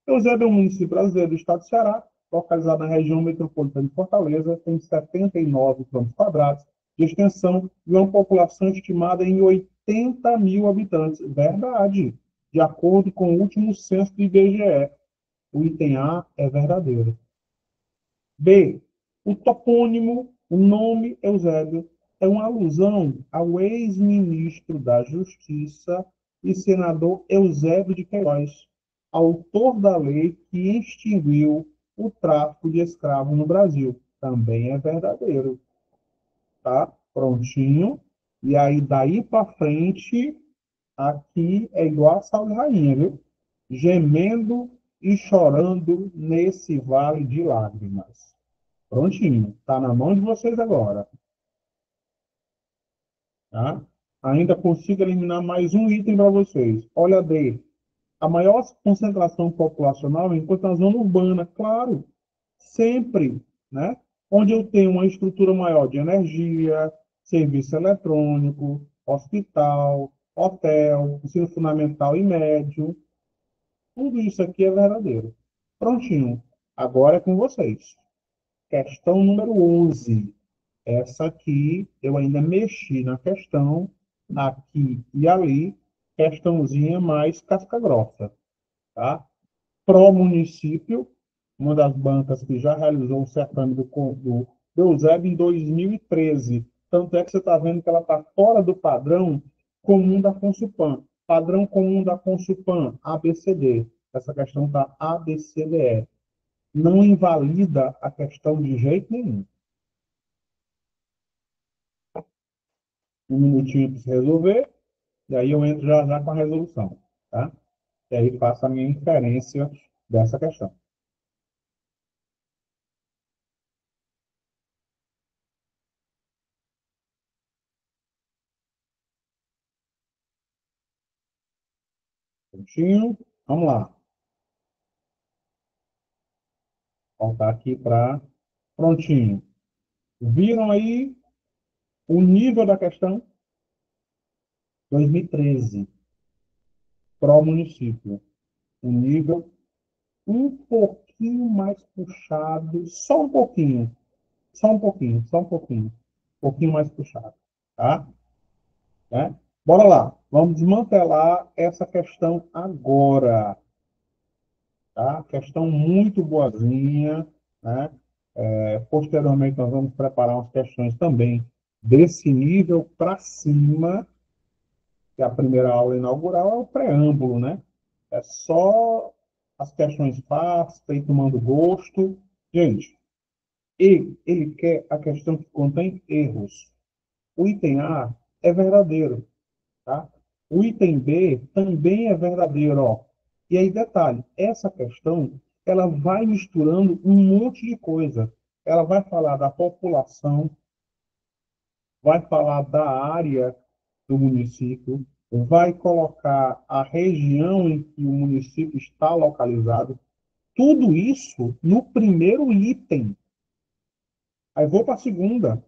A: Eusébio é um município brasileiro do estado do Ceará, localizado na região metropolitana de Fortaleza, tem 79 quilômetros quadrados, de extensão e uma população estimada em 80 mil habitantes. Verdade. De acordo com o último censo do IBGE, o item A é verdadeiro. B. O topônimo, o nome Eusébio, é uma alusão ao ex-ministro da Justiça e senador Eusébio de Queiroz, autor da lei que extinguiu o tráfico de escravos no Brasil. Também é verdadeiro. Tá? Prontinho. E aí, daí para frente, aqui é igual a Salve Rainha, viu? Gemendo e chorando nesse vale de lágrimas. Prontinho. Está na mão de vocês agora. Tá? Ainda consigo eliminar mais um item para vocês. Olha D. A maior concentração populacional enquanto na zona urbana, claro. Sempre, né? Onde eu tenho uma estrutura maior de energia, serviço eletrônico, hospital, hotel, ensino fundamental e médio. Tudo isso aqui é verdadeiro. Prontinho. Agora é com vocês. Questão número 11. Essa aqui, eu ainda mexi na questão, aqui e ali, questãozinha mais casca grossa, tá? Pro município, uma das bancas que já realizou o certame do Eusébio em 2013. Tanto é que você está vendo que ela está fora do padrão comum da Consupan. Padrão comum da Consupan, ABCD. Essa questão está ABCDE. Não invalida a questão de jeito nenhum. Um minutinho para se resolver, e aí eu entro já com a resolução, tá? E aí faço a minha inferência dessa questão. Prontinho? Vamos lá. Voltar aqui para prontinho. Viram aí o nível da questão? 2013, pro município. Um nível um pouquinho mais puxado, só um pouquinho, só um pouquinho, só um pouquinho, um pouquinho mais puxado, tá? Né? Bora lá, vamos desmantelar essa questão agora, tá? Questão muito boazinha, né? Posteriormente, nós vamos preparar umas questões também desse nível para cima, que a primeira aula inaugural é o preâmbulo, né? É só as questões fáceis, para ir tomando gosto. Gente, ele quer a questão que contém erros. O item A é verdadeiro, tá? O item B também é verdadeiro, ó. E aí, detalhe, essa questão, ela vai misturando um monte de coisa. Ela vai falar da população, vai falar da área do município, vai colocar a região em que o município está localizado, tudo isso no primeiro item. Aí vou para a segunda.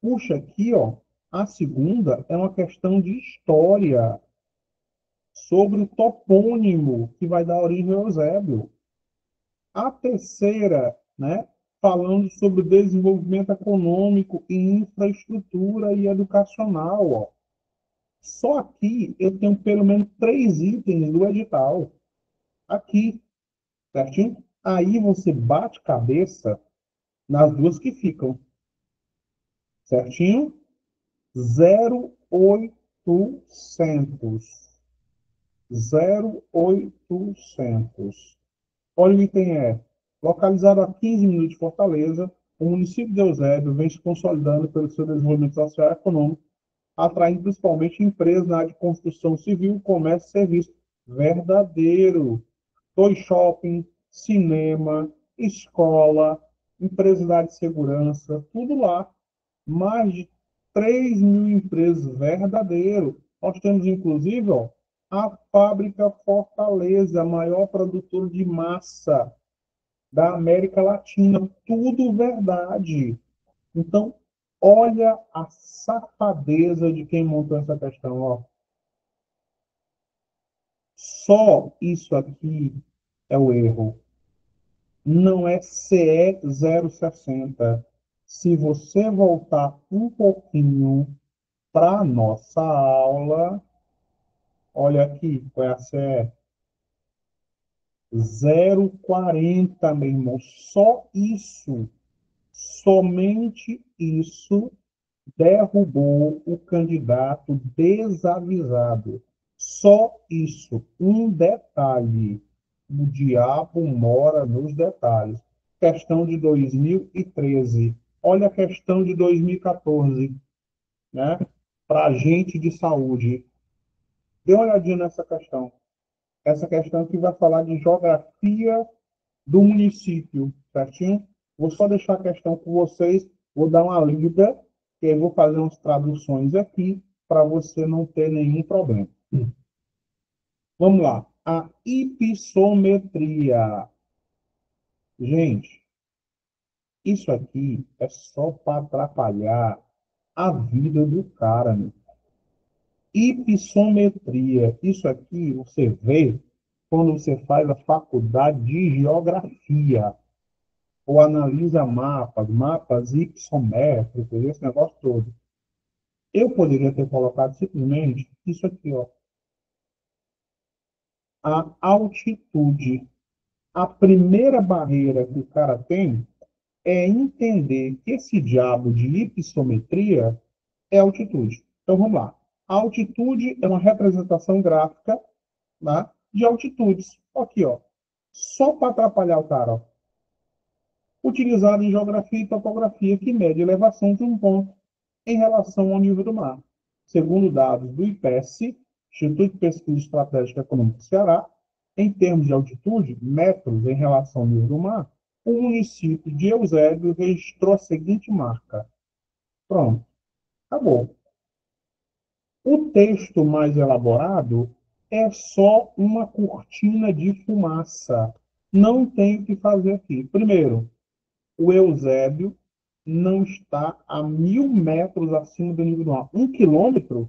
A: Puxa, aqui, ó, a segunda é uma questão de história sobre o topônimo que vai dar origem ao Eusébio. A terceira, né, falando sobre desenvolvimento econômico e infraestrutura e educacional, ó. Só aqui eu tenho pelo menos 3 itens do edital. Aqui, certinho? Aí você bate cabeça nas duas que ficam. Certinho? 0800. 0800. Olha o item E. Localizado a 15 minutos de Fortaleza, o município de Eusébio vem se consolidando pelo seu desenvolvimento social e econômico, atraindo principalmente empresas na área de construção civil, comércio e serviço. Verdadeiro. 2 shopping, cinema, escola, empresa da área de segurança, tudo lá. Mais de 3 mil empresas, verdadeiro. Nós temos, inclusive, ó, a Fábrica Fortaleza, a maior produtora de massa da América Latina. Tudo verdade. Então, olha a safadeza de quem montou essa questão. Ó. Só isso aqui é o erro. Não é CE 060. Se você voltar um pouquinho para a nossa aula, olha aqui, foi a CE 0,40, meu irmão. Só isso, somente isso derrubou o candidato desavisado. Só isso, um detalhe. O diabo mora nos detalhes. Questão de 2013. Olha a questão de 2014, né? Para agente de saúde. Dê uma olhadinha nessa questão. Essa questão aqui vai falar de geografia do município, certinho? Vou só deixar a questão com vocês, vou dar uma lida, e aí vou fazer umas traduções aqui, para você não ter nenhum problema. Vamos lá. A hipissometria. Gente, isso aqui é só para atrapalhar a vida do cara, meu. Hipissometria. Isso aqui você vê quando você faz a faculdade de geografia, ou analisa mapas, mapas hipissométricos, esse negócio todo. Eu poderia ter colocado simplesmente isso aqui, ó. A altitude. A primeira barreira que o cara tem é entender que esse diabo de hipissometria é altitude. Então vamos lá. A altitude é uma representação gráfica, né, de altitudes. Aqui, ó. Só para atrapalhar o cara, ó. Utilizado em geografia e topografia, que mede a elevação de um ponto em relação ao nível do mar. Segundo dados do IPES, Instituto de Pesquisa Estratégica Econômica do Ceará, em termos de altitude, metros em relação ao nível do mar, o município de Eusébio registrou a seguinte marca. Pronto, acabou. O texto mais elaborado é só uma cortina de fumaça. Não tem o que fazer aqui. Primeiro, o Eusébio não está a 1.000 metros acima do nível do mar. 1 quilômetro?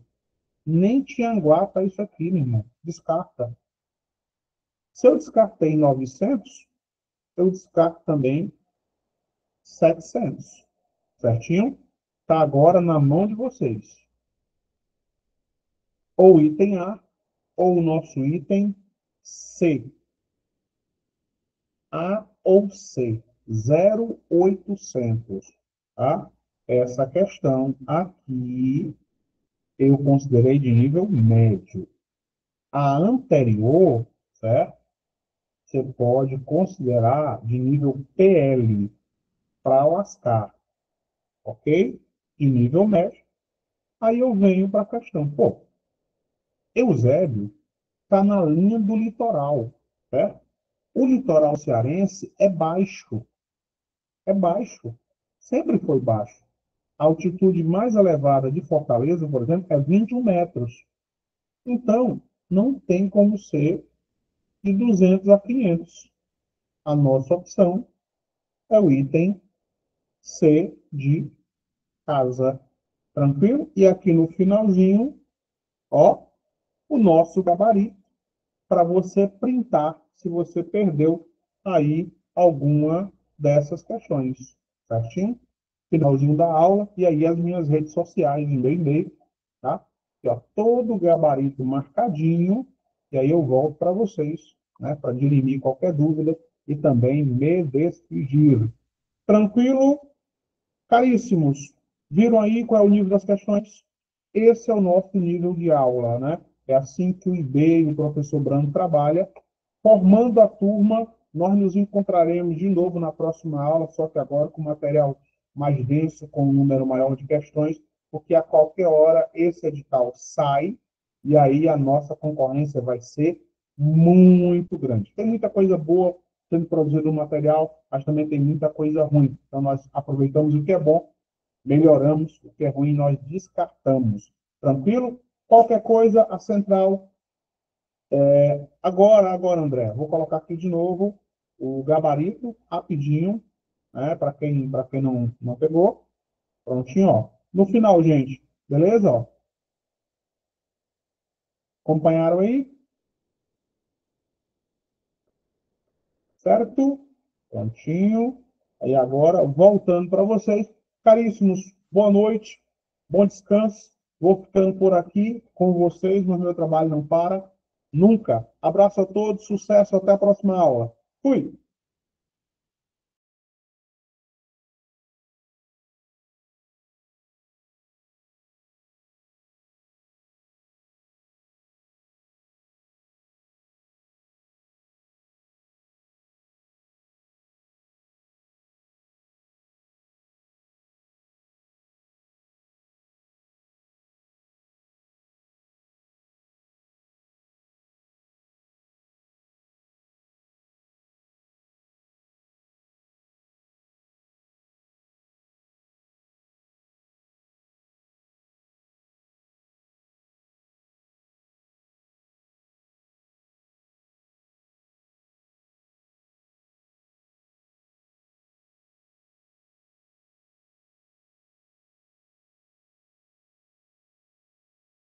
A: Nem Tianguá está isso aqui, meu irmão. Descarta. Se eu descartei 900, eu descarto também 700. Certinho? Está agora na mão de vocês. Ou item A, ou o nosso item C. A ou C. 0,800. Tá? Essa questão aqui eu considerei de nível médio. A anterior, certo? Você pode considerar de nível PL para lascar, ok? De nível médio. Aí eu venho para a questão. Pô, Eusébio está na linha do litoral, certo? O litoral cearense é baixo. É baixo. Sempre foi baixo. A altitude mais elevada de Fortaleza, por exemplo, é 21 metros. Então, não tem como ser de 200 a 500. A nossa opção é o item C de casa. Tranquilo? E aqui no finalzinho, ó, o nosso gabarito para você printar se você perdeu aí alguma dessas questões. Certinho? Finalzinho da aula e aí as minhas redes sociais em meu e-mail, tá? Aqui, ó, todo o gabarito marcadinho e aí eu volto para vocês, né, para dirimir qualquer dúvida e também me despedir. Tranquilo? Caríssimos, viram aí qual é o nível das questões? Esse é o nosso nível de aula, né? É assim que o IB e o professor Brando trabalha, formando a turma. Nós nos encontraremos de novo na próxima aula, só que agora com material mais denso, com um número maior de questões, porque a qualquer hora esse edital sai e aí a nossa concorrência vai ser muito grande. Tem muita coisa boa sendo produzida no material, mas também tem muita coisa ruim. Então, nós aproveitamos o que é bom, melhoramos o que é ruim, nós descartamos. Tranquilo? Qualquer coisa, a central. Agora, André, vou colocar aqui de novo o gabarito, rapidinho, né, para quem não pegou. Prontinho, ó. No final, gente, beleza? Ó. Acompanharam aí? Certo? Prontinho. Aí agora, voltando para vocês, Caríssimos, boa noite, bom descanso. Vou ficando por aqui com vocês, mas meu trabalho não para nunca. Abraço a todos, sucesso, até a próxima aula. Fui!